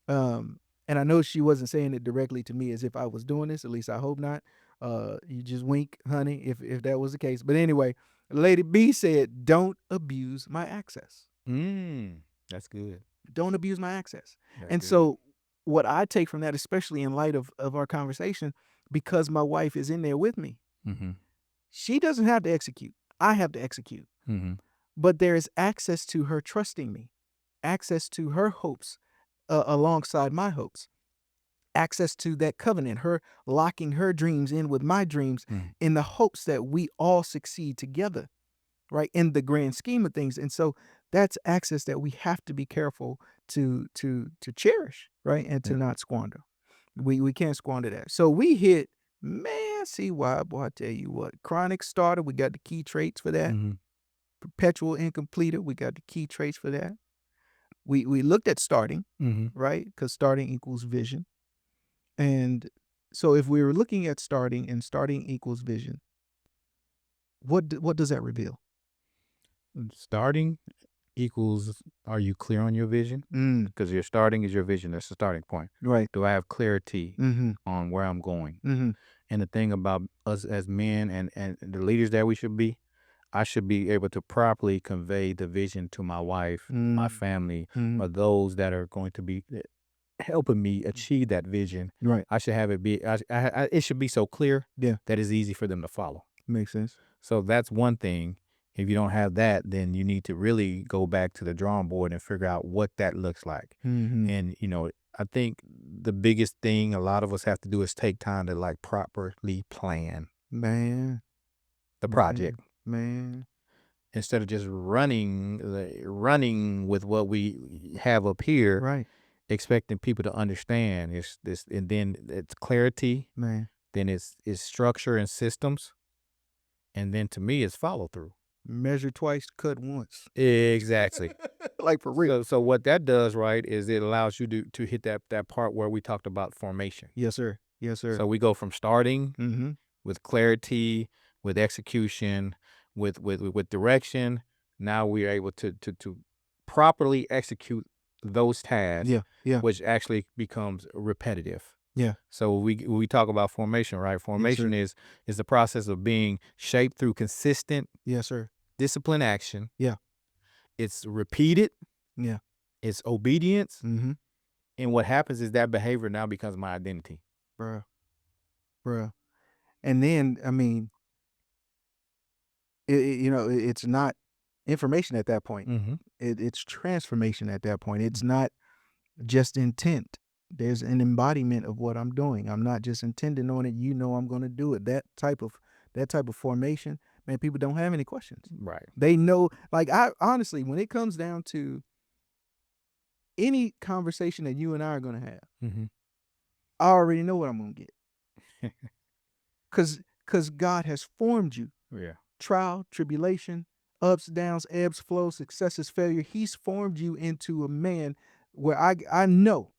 And I know she wasn't saying it directly to me as if I was doing this. At least I hope not. You just wink, honey, if that was the case. But anyway, Lady B said, "Don't abuse my access. That's good. Don't abuse my access." That's And good. so what I take from that, especially in light of our conversation, because my wife is in there with me, Mhm. she doesn't have to execute. I have to execute. Mhm. But there is access to her trusting me, access to her hopes alongside my hopes, access to that covenant, her locking her dreams in with my dreams, Mm. in the hopes that we all succeed together, right, in the grand scheme of things. And so that's access that we have to be careful to cherish, right, and to Yeah. not squander. We can't squander that. So we hit, man, see why, boy, I tell you what, chronic starter, we got the key traits for that. Mhm. Perpetual incompleter, we got the key traits for that. We looked at starting, Mhm. right? Because starting equals vision. And so if we were looking at starting, and starting equals vision, what does that reveal? Starting equals, are you clear on your vision? Because your starting is your vision. That's the starting point. Right. Do I have clarity Mm-hmm. on where I'm going? Mm-hmm. And the thing about us as men and the leaders that we should be, I should be able to properly convey the vision to my wife, my family, or those that are going to be helping me achieve that vision. Right. I should have it be, it should be so clear Yeah. that it's easy for them to follow. Makes sense. So that's one thing. If you don't have that, then you need to really go back to the drawing board and figure out what that looks like. Mm-hmm. And, I think the biggest thing a lot of us have to do is take time to like properly plan Man. the project Man. instead of just running with what we have up here, Right. expecting people to understand. It's this, and then it's clarity, Man. then it's structure and systems, and then to me it's follow through. Measure twice, cut once. Exactly. Like for real. So what that does, right, is it allows you to hit that part where we talked about formation. Yes, sir. Yes, sir. So we go from starting Mm-hmm. with clarity, with execution, with direction. Now we are able to properly execute those tasks, Yeah. which actually becomes repetitive. Yeah. So we talk about formation, right? Formation is the process of being shaped through consistent, Yes, sir. disciplined action. Yeah. It's repeated. Yeah. It's obedience. Mm-hmm. And what happens is that behavior now becomes my identity. Bruh. And then, I mean, it's not information at that point. Mm-hmm. It's transformation at that point. It's not just intent. There's an embodiment of what I'm doing. I'm not just intending on it. I'm going to do it. That type of formation, man, people don't have any questions. Right. They know, like, I honestly, when it comes down to any conversation that you and I are going to have, Mm-hmm. I already know what I'm going to get. Because God has formed you. Yeah. Trial, tribulation, ups, downs, ebbs, flows, successes, failure. He's formed you into a man where I know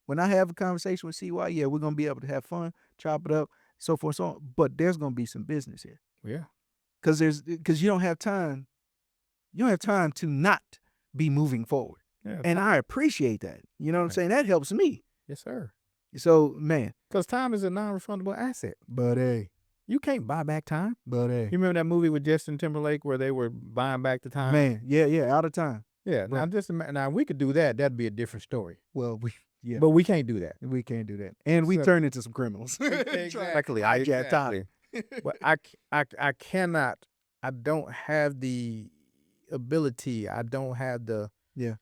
when I have a conversation with CY, yeah, we're going to be able to have fun, chop it up, so forth, so on. But there's going to be some business here. Yeah. Because you don't have time. You don't have time to not be moving forward. Yeah. And I appreciate that. You know what I'm saying? That helps me. Yes, sir. So, man. Because time is a non-refundable asset. But hey. You can't buy back time. But hey. You remember that movie with Justin Timberlake where they were buying back the time? Man, yeah, out of time. Yeah. Now we could do that. That'd be a different story. Well, but we can't do that. We can't do that. And we turn into some criminals. Exactly. But I cannot. I don't have the ability. I don't have the. Yeah.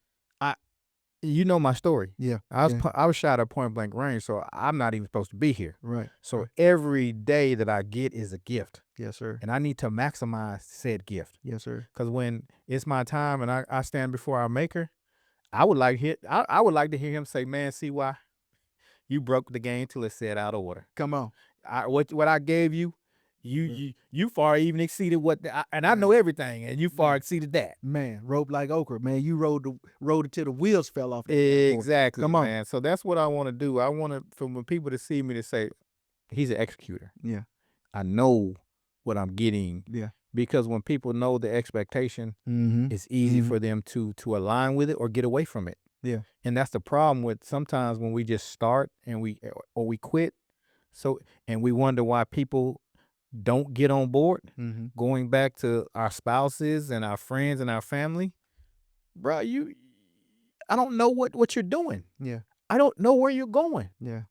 You know my story. Yeah. I was shot at point blank range, so I'm not even supposed to be here. Right. So every day that I get is a gift. Yes, sir. And I need to maximize said gift. Yes, sir. Because when it's my time and I stand before our Maker, I would like to hear him say, "Man, CY, you broke the game till it said out of order. Come on. What I gave you, you far even exceeded and I know everything, and you far exceeded that. Man, rope like okra, man. You rode it till the wheels fell off. Exactly, Come on, man. So that's what I want to do. I want for when people to see me to say, he's an executor. Yeah. I know what I'm getting. Yeah. Because when people know the expectation, it's easy for them to align with it or get away from it. Yeah. And that's the problem with sometimes when we just start and we quit. So, and we wonder why people don't get on board. Going back to our spouses and our friends and our family, bro, I don't know what you're doing. Yeah. I don't know where you're going. Yeah.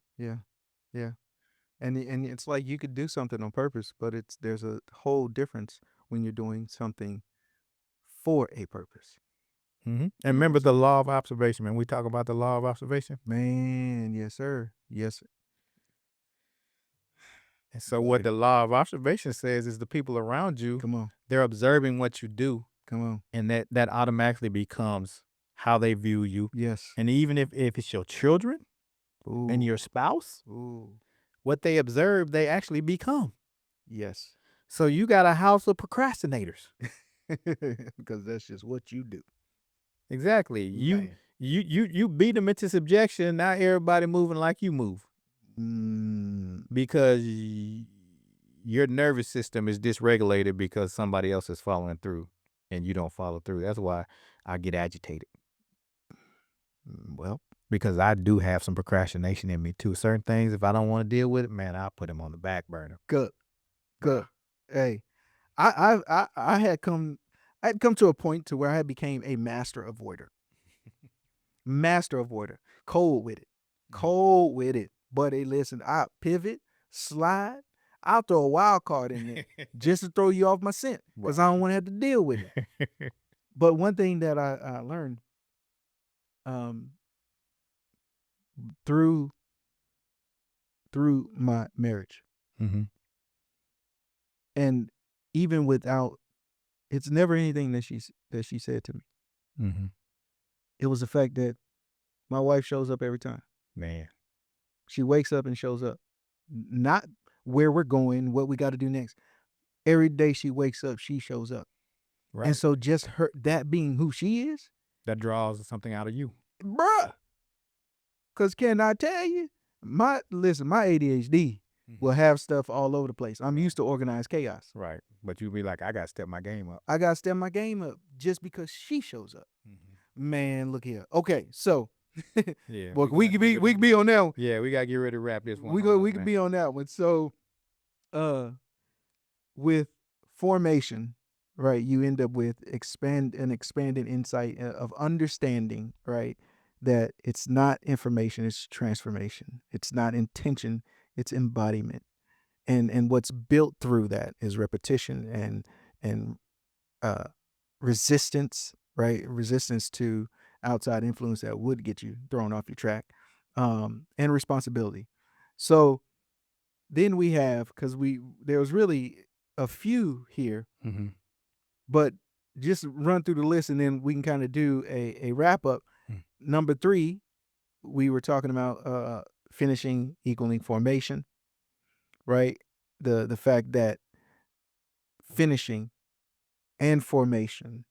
And it's like you could do something on purpose, but there's a whole difference when you're doing something for a purpose. And remember the law of observation, man. We talk about the law of observation. Man, yes, sir. Yes. And so what the law of observation says is the people around you, come on, they're observing what you do. Come on. And that automatically becomes how they view you. Yes. And even if it's your children and your spouse, what they observe, they actually become. Yes. So you got a house of procrastinators. Because that's just what you do. Exactly. You beat them into subjection. Now everybody moving like you move. Because your nervous system is dysregulated because somebody else is following through and you don't follow through. That's why I get agitated. Well, because I do have some procrastination in me too. Certain things, if I don't want to deal with it, man, I'll put them on the back burner. Good. Hey, I had come to a point to where I became a master avoider. Cold with it. But hey, listen, I pivot, slide. I'll throw a wild card in there just to throw you off my scent because I don't want to have to deal with it. But one thing that I learned through my marriage, and even without, it's never anything that she said to me. It was the fact that my wife shows up every time. Man. She wakes up and shows up. Not where we're going, what we got to do next. Every day she wakes up, she shows up. Right. And so just that being who she is. That draws something out of you. Bruh. Because can I tell you, my ADHD will have stuff all over the place. I'm used to organized chaos. Right. But you'll be like, I got to step my game up. Just because she shows up. Man, look here. Okay, so Yeah, boy, we could be on that one. Yeah, we gotta get ready to wrap this one. We could be on that one. So with formation, right, you end up with expanded insight of understanding, right, that it's not information, it's transformation. It's not intention, it's embodiment. And what's built through that is repetition and resistance, right? Resistance to outside influence that would get you thrown off your track, and responsibility. So then we have, because there was really a few here, Mm-hmm. but just run through the list and then we can kind of do a wrap up. Number 3, we were talking about finishing equaling formation, right? The fact that finishing and formation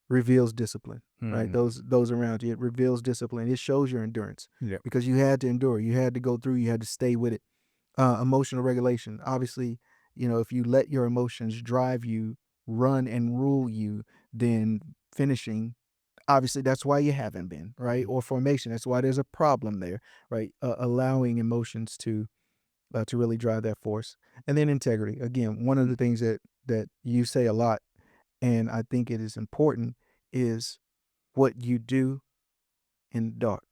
reveals discipline, right? Those around you, it reveals discipline. It shows your endurance, because you had to endure, you had to go through, you had to stay with it. Emotional regulation, obviously, if you let your emotions drive you, run and rule you, then finishing, obviously that's why you haven't been, right? Or formation, that's why there's a problem there, right? Allowing emotions to really drive that force. And then integrity, again, one of the things that you say a lot, and I think it is important, is what you do in the dark.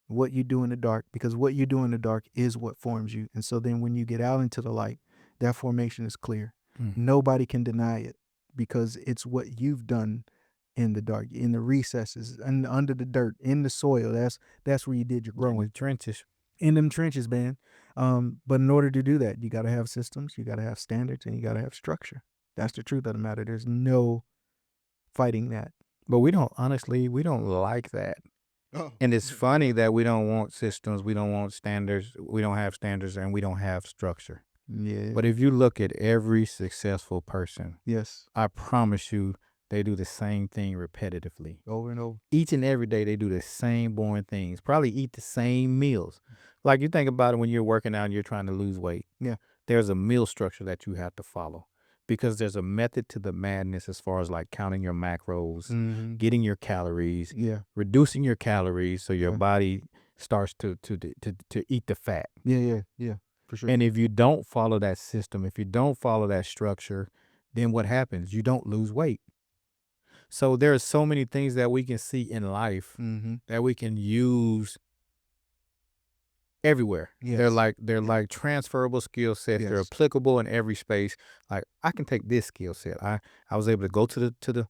What you do in the dark, because what you do in the dark is what forms you. And so then when you get out into the light, that formation is clear. Nobody can deny it, because it's what you've done in the dark, in the recesses, and under the dirt, in the soil. That's where you did your growing. Trenches. In them trenches, man. But in order to do that, you got to have systems, you got to have standards, and you got to have structure. That's the truth of the matter. There's no fighting that. But we don't like that. And it's funny that we don't want systems, we don't want standards, we don't have standards, and we don't have structure. Yeah. But if you look at every successful person, Yes. I promise you, they do the same thing repetitively. Over and over. Each and every day, they do the same boring things. Probably eat the same meals. Like, you think about it when you're working out and you're trying to lose weight. Yeah. There's a meal structure that you have to follow, because there's a method to the madness as far as like counting your macros, getting your calories, reducing your calories so your body starts to eat the fat. Yeah, for sure. And if you don't follow that system, if you don't follow that structure, then what happens? You don't lose weight. So there are so many things that we can see in life that we can use everywhere. Yes. They're like transferable skill sets. They're Yes. applicable in every space. Like, I can take this skill set. I was able to go to the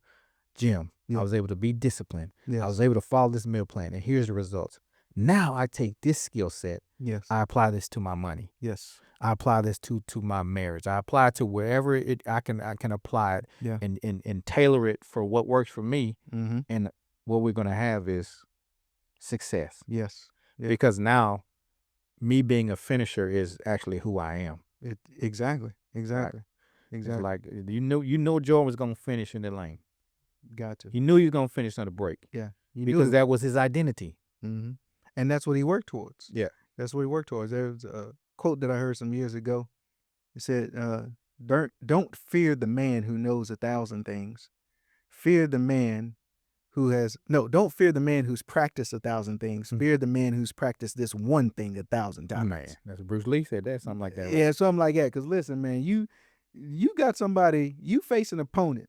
gym. Yeah. I was able to be disciplined. Yes. I was able to follow this meal plan, and here's the results. Now I take this skill set. Yes. I apply this to my money. Yes. I apply this to my marriage. I apply it to wherever I can apply it, Yeah. and tailor it for what works for me. And what we're gonna have is success. Yes. Yeah. Because now, me being a finisher is actually who I am. Exactly. It's like, you know Jordan was gonna finish in the lane. Got to. He knew he was gonna finish on the break. Yeah. Because that was his identity. And that's what he worked towards. Yeah. That's what he worked towards. There was a quote that I heard some years ago. It said, don't fear the man who knows 1,000 things. Fear the man don't fear the man who's practiced 1,000 things. Fear the man who's practiced this one thing 1,000 times. Man, that's what Bruce Lee said. That something like that. Yeah, something like that. Because listen, man, you got somebody, you face an opponent,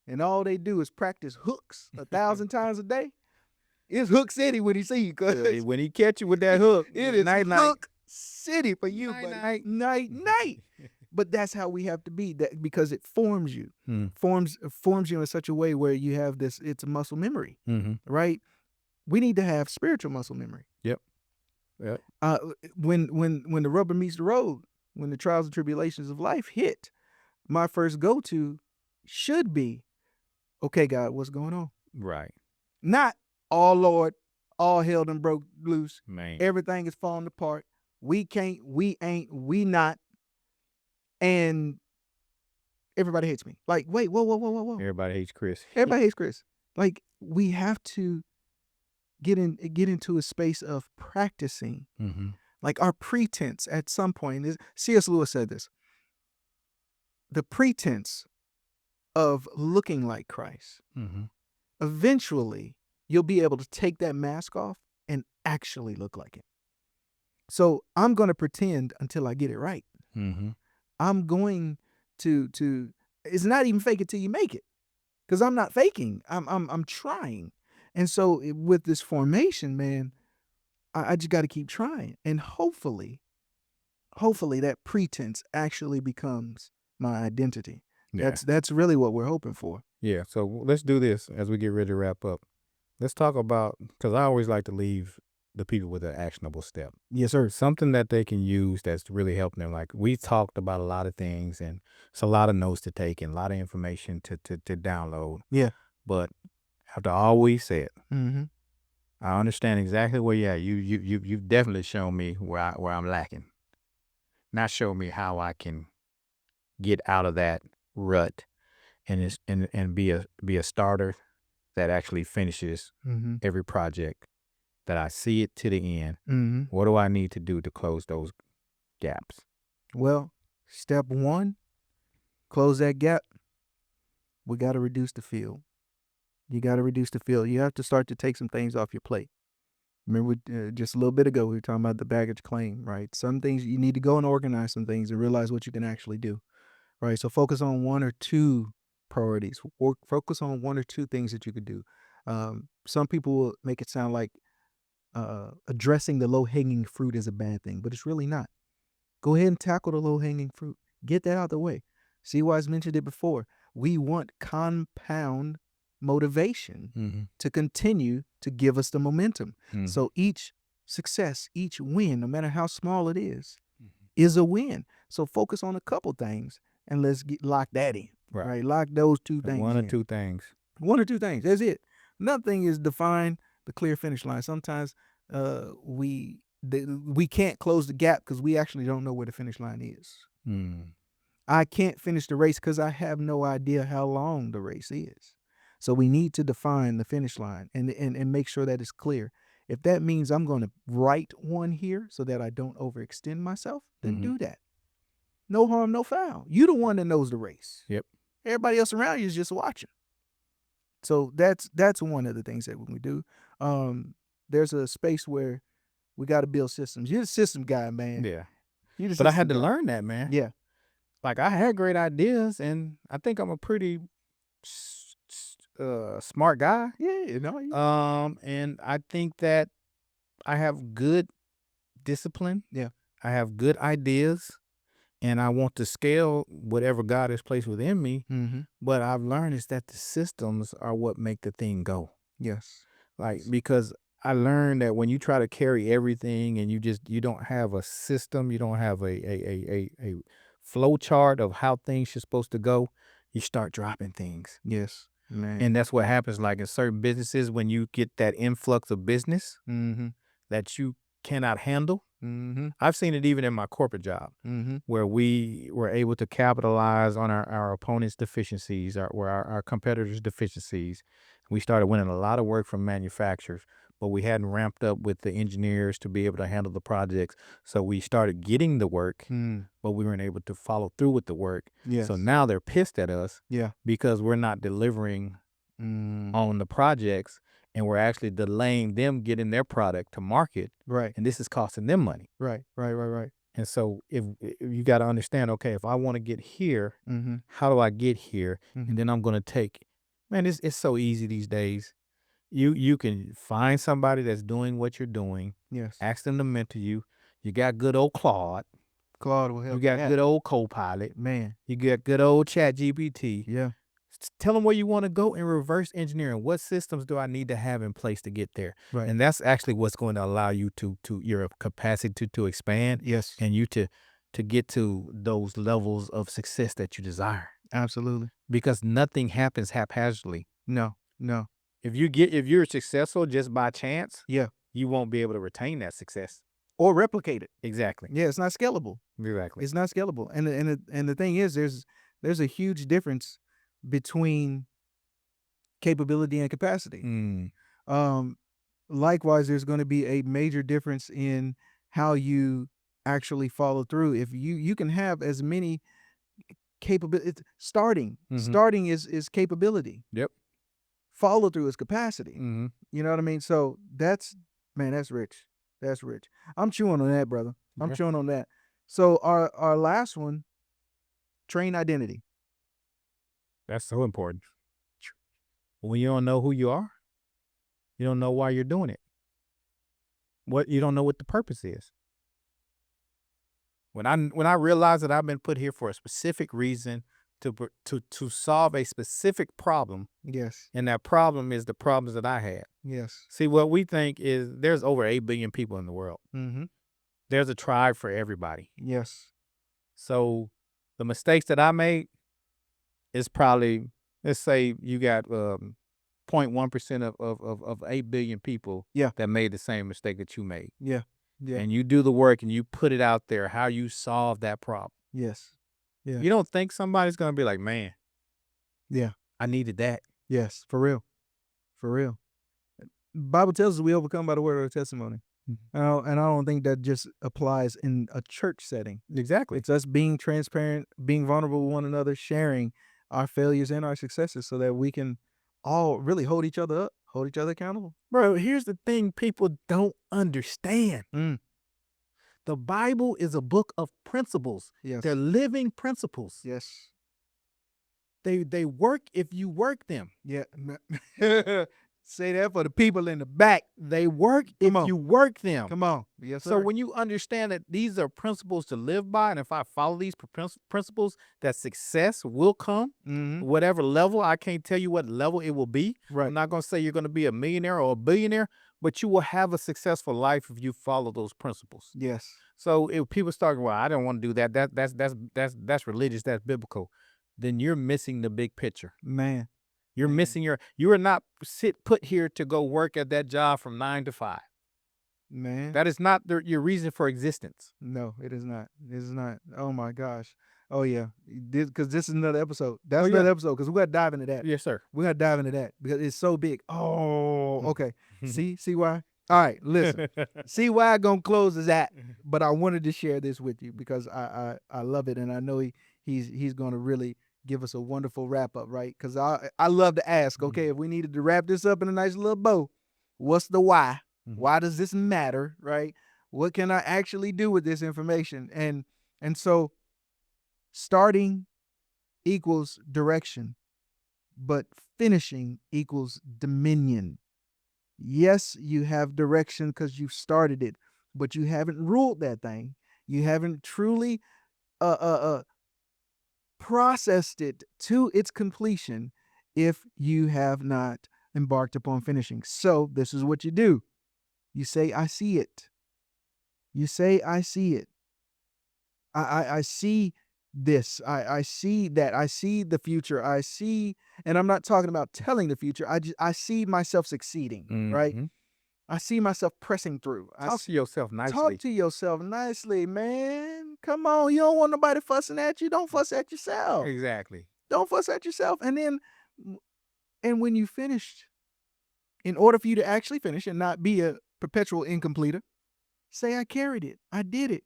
and all they do is practice hooks 1,000 times a day. It's Hook City when he see you. Cause when he catch you with that hook, it is Hook City for you, night, buddy. Night. But that's how we have to be, that because it forms you, forms you in such a way where you have this. It's a muscle memory, right? We need to have spiritual muscle memory. Yep. When the rubber meets the road, when the trials and tribulations of life hit, my first go-to should be, okay, God, what's going on? Right. Not, oh Lord, all hell done broke loose. Man. Everything is falling apart. We can't, we ain't, we not. And everybody hates me. Like, wait, whoa. Everybody hates Chris. Everybody hates Chris. Like, we have to get into a space of practicing. Like, our pretense at some point is, C.S. Lewis said this, the pretense of looking like Christ eventually you'll be able to take that mask off and actually look like him. So I'm going to pretend until I get it right. Mm-hmm. I'm going to it's not even fake it till you make it, because I'm not faking. I'm trying. And so with this formation, man, I just got to keep trying, and hopefully that pretense actually becomes my identity. Yeah. That's really what we're hoping for. Yeah. So let's do this as we get ready to wrap up. Let's talk about, because I always like to leave the people with an actionable step. Yes, sir. Something that they can use that's really helping them. Like, we talked about a lot of things, and it's a lot of notes to take and a lot of information to download. Yeah. But after all we said, Mm-hmm. I understand exactly where you're at. You've definitely shown me where I'm lacking. Now show me how I can get out of that rut and be a starter that actually finishes Mm-hmm. every project, that I see it to the end. Mm-hmm. What do I need to do to close those gaps? Well, step one, close that gap. We got to reduce the field. You got to reduce the field. You have to start to take some things off your plate. Remember, just a little bit ago, we were talking about the baggage claim, right? Some things you need to go and organize some things and realize what you can actually do, right? So focus on one or two priorities, or focus on one or two things that you could do. Some people will make it sound like addressing the low-hanging fruit is a bad thing, but it's really not. Go ahead and tackle the low-hanging fruit. Get that out of the way. See why I mentioned it before. We want compound motivation Mm-hmm. to continue to give us the momentum. Mm-hmm. So each success, each win, no matter how small it is a win. So focus on a couple things and let's lock that in. Right. Lock those two things. One or in. two things. One or two things. That's it. Another thing is define the clear finish line. Sometimes we can't close the gap because we actually don't know where the finish line is. Mm. I can't finish the race because I have no idea how long the race is. So we need to define the finish line and make sure that it's clear. If that means I'm going to write one here so that I don't overextend myself, then do that. No harm, no foul. You're the one that knows the race. Yep. Everybody else around you is just watching. So that's one of the things that we do. There's a space where we got to build systems. You're the system guy, man. Yeah. But I had to learn that, man. Yeah. Like, I had great ideas, and I think I'm a pretty smart guy. Yeah, you know. And I think that I have good discipline. Yeah. I have good ideas, and I want to scale whatever God has placed within me. Mm-hmm. But I've learned is that the systems are what make the thing go. Yes. Like, because I learned that when you try to carry everything and you don't have a system, you don't have a flow chart of how things are supposed to go, you start dropping things. Yes. Man. And that's what happens, like in certain businesses, when you get that influx of business Mm-hmm. that you cannot handle. Mm-hmm. I've seen it even in my corporate job, Mm-hmm. where we were able to capitalize on our opponents' deficiencies, our competitors' deficiencies. We started winning a lot of work from manufacturers, but we hadn't ramped up with the engineers to be able to handle the projects. So we started getting the work, but we weren't able to follow through with the work. Yes. So now they're pissed at us Yeah. because we're not delivering on the projects, and we're actually delaying them getting their product to market. Right. And this is costing them money. Right. And so if you got to understand, okay, if I want to get here, Mm-hmm. how do I get here? Mhm. And then I'm going to take, man, it's so easy these days. You can find somebody that's doing what you're doing, Yes. ask them to mentor you. You got good old Claude. Claude will help. You got good old Copilot. Man. You got good old ChatGPT. Yeah. Tell them where you want to go and reverse engineering. What systems do I need to have in place to get there? Right. And that's actually what's going to allow you to your capacity to expand. Yes. And you to get to those levels of success that you desire. Absolutely. Because nothing happens haphazardly. No. If you're successful just by chance, Yeah. you won't be able to retain that success. Or replicate it. Exactly. Yeah. It's not scalable. Exactly. It's not scalable. And the thing is, there's a huge difference between capability and capacity. Likewise, there's going to be a major difference in how you actually follow through. If you can have as many capabilities, starting is capability. Yep. follow through is capacity. Mm-hmm. You know what I mean? So that's rich. That's rich. I'm chewing on that, brother. I'm Okay. chewing on that. So our last one, train identity. That's so important. When you don't know who you are, you don't know why you're doing it. You don't know what the purpose is. When I realize that I've been put here for a specific reason to solve a specific problem, Yes. and that problem is the problems that I had. Yes. See, what we think is there's over 8 billion people in the world. Mm-hmm. There's a tribe for everybody. Yes. So the mistakes that I made is probably, let's say you got 0.1% of 8 billion people that made the same mistake that you made. Yeah. Yeah. And you do the work and you put it out there, how you solve that problem. Yes. Yeah. You don't think somebody's going to be like, man, Yeah. I needed that. Yes. For real. For real. Bible tells us we overcome by the word of our testimony. Mm-hmm. And I don't think that just applies in a church setting. Exactly. It's us being transparent, being vulnerable with one another, sharing our failures and our successes so that we can all really hold each other up, hold each other accountable. Bro, here's the thing people don't understand. Mm. The Bible is a book of principles. Yes. They're living principles. Yes. They work if you work them. Yeah. Say that for the people in the back. They work if you work them. Come on. Yes, sir. So when you understand that these are principles to live by, and if I follow these principles, that success will come, whatever level, I can't tell you what level it will be. Right. I'm not going to say you're going to be a millionaire or a billionaire, but you will have a successful life if you follow those principles. Yes. So if people start, well, I don't want to do that. That's religious. That's biblical. Then you're missing the big picture. Man. You're missing you are not put here to go work at that job from 9 to 5. Man. That is not your reason for existence. No, it is not. It is not. Oh my gosh. Oh yeah. Because this is another episode. That's another episode because we got to dive into that. Yes, sir. We got to dive into that because it's so big. Oh, okay. See why? All right, listen. See why I'm gonna close is that. But I wanted to share this with you because I love it and I know he's gonna really give us a wonderful wrap up, right? Because I love to ask, okay, if we needed to wrap this up in a nice little bow, what's the why? Why does this matter, right? What can I actually do with this information? And so starting equals direction, but finishing equals dominion. Yes, you have direction because you started it, but you haven't ruled that thing. You haven't truly processed it to its completion if you have not embarked upon finishing. So this is what you do. You say, I see it. You say, I see it. I see this. I see that. I see the future. I see, and I'm not talking about telling the future. I see myself succeeding, right? I see myself pressing through. Talk to yourself nicely. Talk to yourself nicely, man. Come on. You don't want nobody fussing at you. Don't fuss at yourself. Exactly. Don't fuss at yourself. And when you finished, in order for you to actually finish and not be a perpetual incompleter, say, I carried it. I did it.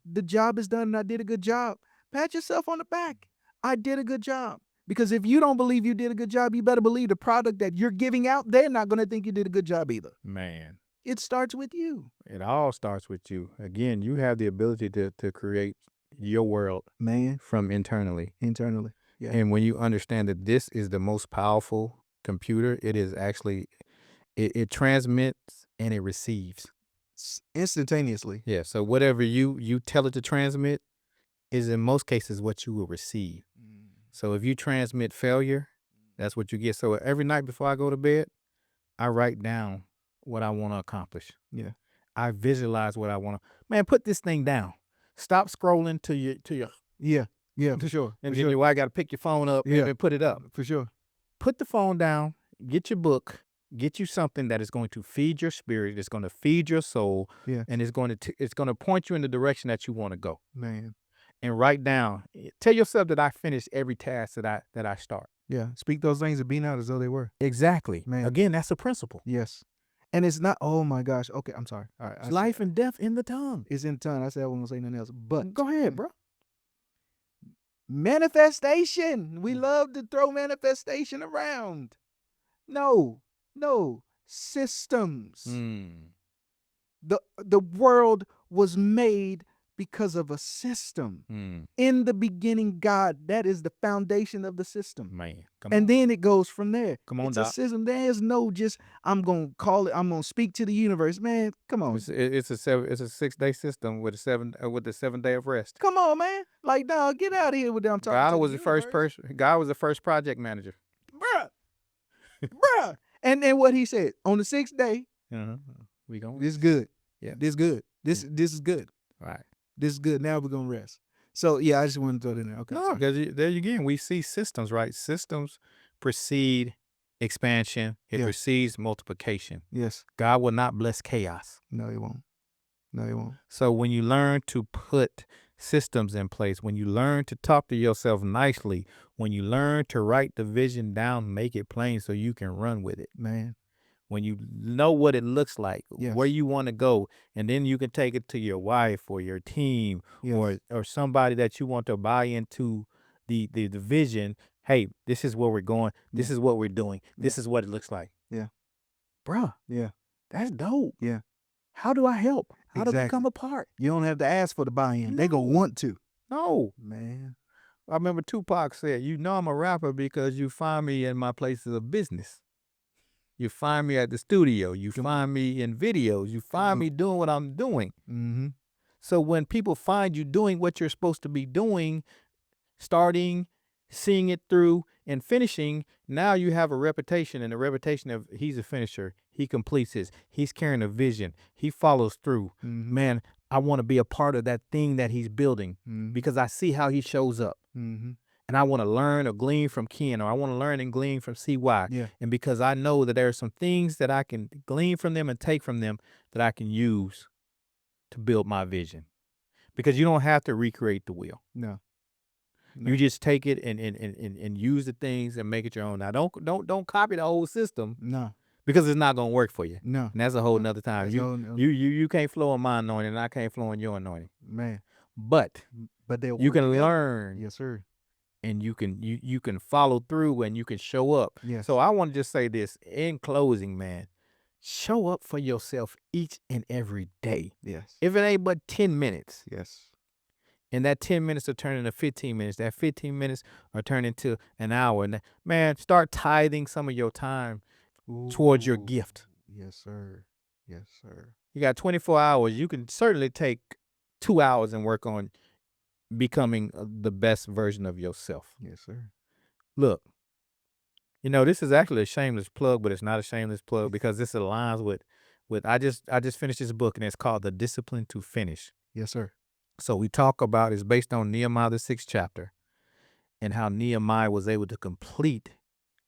The job is done and I did a good job. Pat yourself on the back. I did a good job. Because if you don't believe you did a good job, you better believe the product that you're giving out, they're not going to think you did a good job either. Man. It starts with you. It all starts with you. Again, you have the ability to create your world, man, from internally. Internally. Yeah. And when you understand that this is the most powerful computer, it is actually, it transmits and it receives. Instantaneously. Yeah. So whatever you tell it to transmit is in most cases what you will receive. So if you transmit failure, that's what you get. So every night before I go to bed, I write down what I want to accomplish. Yeah. I visualize what I want to. Man, put this thing down. Stop scrolling to your. Yeah. Yeah, for sure. And for then sure. you got to pick your phone up and put it up. For sure. Put the phone down. Get your book. Get you something that is going to feed your spirit. It's going to feed your soul. Yeah. And it's going to point you in the direction that you want to go. Man. And write down. Tell yourself that I finish every task that I start. Yeah. Speak those things and be not as though they were. Exactly. Man. Again, that's a principle. Yes. And it's not, oh my gosh. Okay, I'm sorry. All right. It's life and death in the tongue. It's in the tongue. I said I wasn't going to say nothing else. But go ahead, bro. Manifestation. We love to throw manifestation around. No, systems. Mm. The world was made because of a system. Mm. In the beginning, God, that is the foundation of the system. Man, come And on. then it goes from there. Come on, It's a Doc. system. There's no just, I'm going to call it, I'm going to speak to the universe. Man, come on. It's a 6-day system with the 7th day of rest. Come on, man. Like, dog, get out of here with them talking God to was the the first universe. person. God was the first project manager. Bruh. And then what he said, on the 6th day, We going this good. Yeah. This good. This is good. right. This is good. Now we're going to rest. So, yeah, I just wanted to throw that in there. Okay. No, sorry. because there you again, we see systems, right? Systems precede expansion. It Yeah. precedes multiplication. Yes. God will not bless chaos. No, he won't. No, he won't. So when you learn to put systems in place, when you learn to talk to yourself nicely, when you learn to write the vision down, make it plain so you can run with it. Man. When you know what it looks like, Yes. where you want to go, and then you can take it to your wife or your team Yes. or somebody that you want to buy into the vision. Hey, this is where we're going. This is what we're doing. This is what it looks like. Yeah. Bruh, Yeah. that's dope. Yeah. How do I help? How to Exactly. become a part? You don't have to ask for the buy-in. They going to want to. No. Man. I remember Tupac said, you know I'm a rapper because you find me in my places of business. You find me at the studio. You find me in videos. You find me doing what I'm doing. Mm-hmm. So when people find you doing what you're supposed to be doing, starting, seeing it through, and finishing, now you have a reputation, and the reputation of he's a finisher. He completes his. He's carrying a vision. He follows through. Mm-hmm. Man, I want to be a part of that thing that he's building because I see how he shows up. Mm-hmm. And I want to learn or glean from Ken, or I want to learn and glean from CY. Yeah. And because I know that there are some things that I can glean from them and take from them that I can use to build my vision. Because you don't have to recreate the wheel. No. You just take it and use the things and make it your own. Now don't copy the old system. No. Because it's not gonna work for you. No. And that's a whole nother time. That's You can't flow in my anointing, and I can't flow in your anointing. Man. But they you can learn. Yes, sir. And you can follow through and you can show up. Yes. So I want to just say this in closing, man. Show up for yourself each and every day. Yes. If it ain't but 10 minutes, Yes. and that 10 minutes will turn into 15 minutes, that 15 minutes will turn into an hour. And man, start tithing some of your time towards your gift. Yes, sir. Yes, sir. You got 24 hours. You can certainly take 2 hours and work on becoming the best version of yourself. Yes, sir. Look, this is actually a shameless plug, but it's not a shameless plug because this aligns with I just finished this book, and it's called The Discipline to Finish. Yes, sir. So we talk about, it's based on Nehemiah, the 6th chapter, and how Nehemiah was able to complete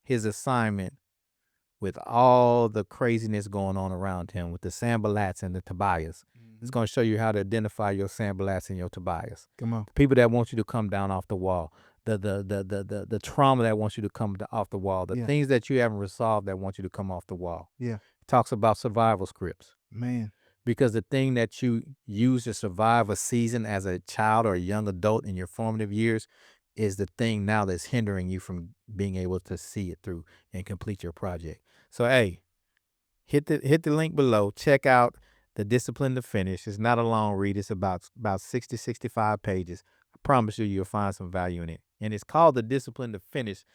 his assignment with all the craziness going on around him, with the Sanballats and the Tobias. It's going to show you how to identify your Sanballats and your Tobias. Come on. People that want you to come down off the wall. The trauma that wants you to come off the wall. The things that you haven't resolved that want you to come off the wall. Yeah. It talks about survival scripts. Man. Because the thing that you use to survive a season as a child or a young adult in your formative years is the thing now that's hindering you from being able to see it through and complete your project. So, hey, hit the link below. Check out The Discipline to Finish. It's not a long read. It's about 60, 65 pages. I promise you'll find some value in it. And it's called The Discipline to Finish.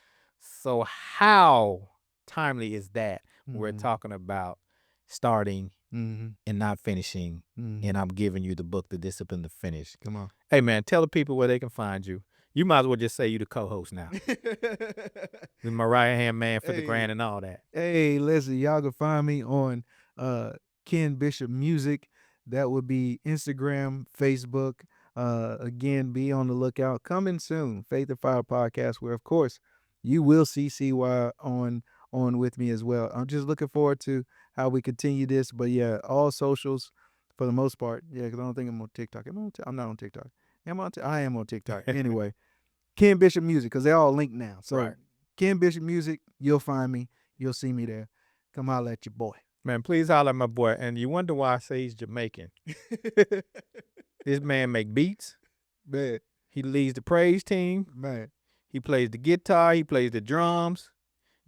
So how timely is that? We're talking about starting and not finishing. And I'm giving you the book, The Discipline to Finish. Come on. Hey, man, tell the people where they can find you. You might as well just say you the co-host now. This my right-hand man for the grand and all that. Hey, listen, y'all can find me on Ken Bishop Music. That would be Instagram, Facebook. Again, be on the lookout. Coming soon, Faith and Fire Podcast, where, of course, you will see CY on with me as well. I'm just looking forward to how we continue this. But, yeah, all socials for the most part. Yeah, because I don't think I'm on TikTok. I'm not on TikTok. I am on TikTok. Anyway, Ken Bishop Music, because they're all linked now. So, Right. Ken Bishop Music, you'll find me. You'll see me there. Come holler at your boy. Man, please holler at my boy. And you wonder why I say he's Jamaican. This man make beats. Man, He leads the praise team. man, He plays the guitar. He plays the drums.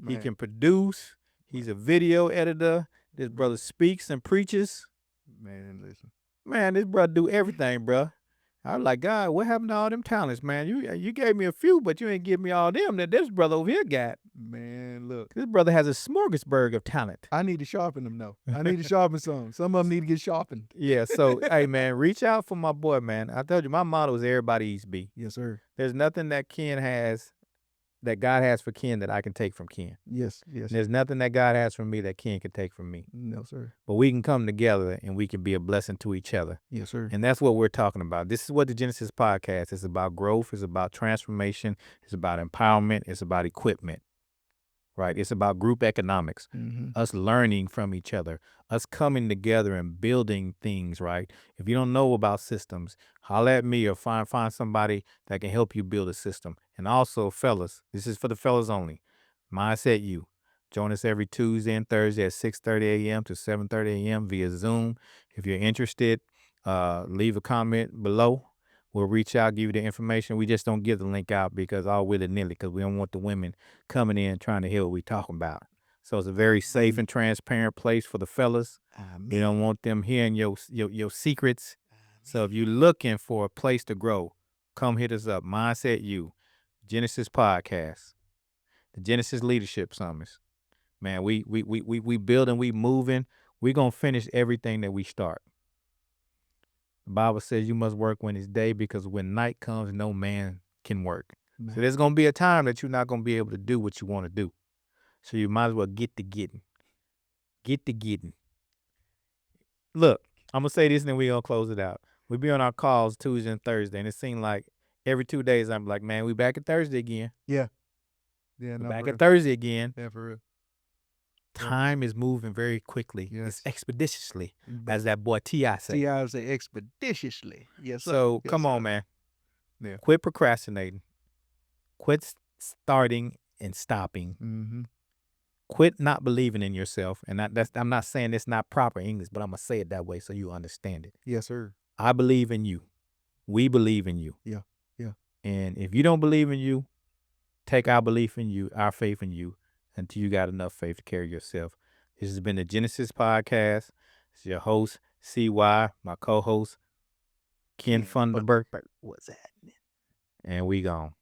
He man. can produce. He's a video editor. This brother speaks and preaches. Man, listen. Man, this brother do everything, bro. I was like, God, what happened to all them talents, man? You gave me a few, but you ain't give me all them that this brother over here got. Man, look. This brother has a smorgasbord of talent. I need to sharpen them, though. I need to sharpen some. Some of them need to get sharpened. Yeah, so, hey, man, reach out for my boy, man. I told you, my motto is everybody eats B. Yes, sir. There's nothing that Ken has, that God has for Ken that I can take from Ken. Yes, yes. There's nothing that God has for me that Ken can take from me. No, sir. But we can come together and we can be a blessing to each other. Yes, sir. And that's what we're talking about. This is what the Genesis podcast is about. Growth. It's about transformation. It's about empowerment. It's about equipment. Right? It's about group economics. Us learning from each other. Us coming together and building things, right? If you don't know about systems, holler at me or find somebody that can help you build a system. And also, fellas, this is for the fellas only. Mindset U. Join us every Tuesday and Thursday at 6:30 a.m. to 7:30 a.m. via Zoom. If you're interested, leave a comment below. We'll reach out, give you the information. We just don't give the link out because all willy-nilly, because we don't want the women coming in trying to hear what we're talking about. So it's a very safe and transparent place for the fellas. You don't want them hearing your secrets. So if you're looking for a place to grow, come hit us up. Mindset U, Genesis Podcast, the Genesis Leadership Summits. Man, we building, we moving. We're going to finish everything that we start. The Bible says you must work when it's day because when night comes, no man can work. Man. So there's going to be a time that you're not going to be able to do what you want to do. So you might as well get to getting. Get to getting. Look, I'm going to say this and then we're going to close it out. We be on our calls Tuesday and Thursday, and it seemed like every 2 days I'm like, man, we back at Thursday again. Yeah. Yeah, We're no, back for at real. Thursday again. Yeah, for real. Time is moving very quickly. Yes. It's expeditiously, as that boy T.I. said. T.I. say expeditiously. Yes, sir. So Yes, come sir. on, man. Yeah. Quit procrastinating. Quit starting and stopping. Quit not believing in yourself. And I'm not saying it's not proper English, but I'm going to say it that way so you understand it. Yes, sir. I believe in you. We believe in you. Yeah, yeah. And if you don't believe in you, take our belief in you, our faith in you, until you got enough faith to carry yourself. This has been the Genesis Podcast. It's your host, CY, my co-host, Ken Funderburk. What's happening? And we gone.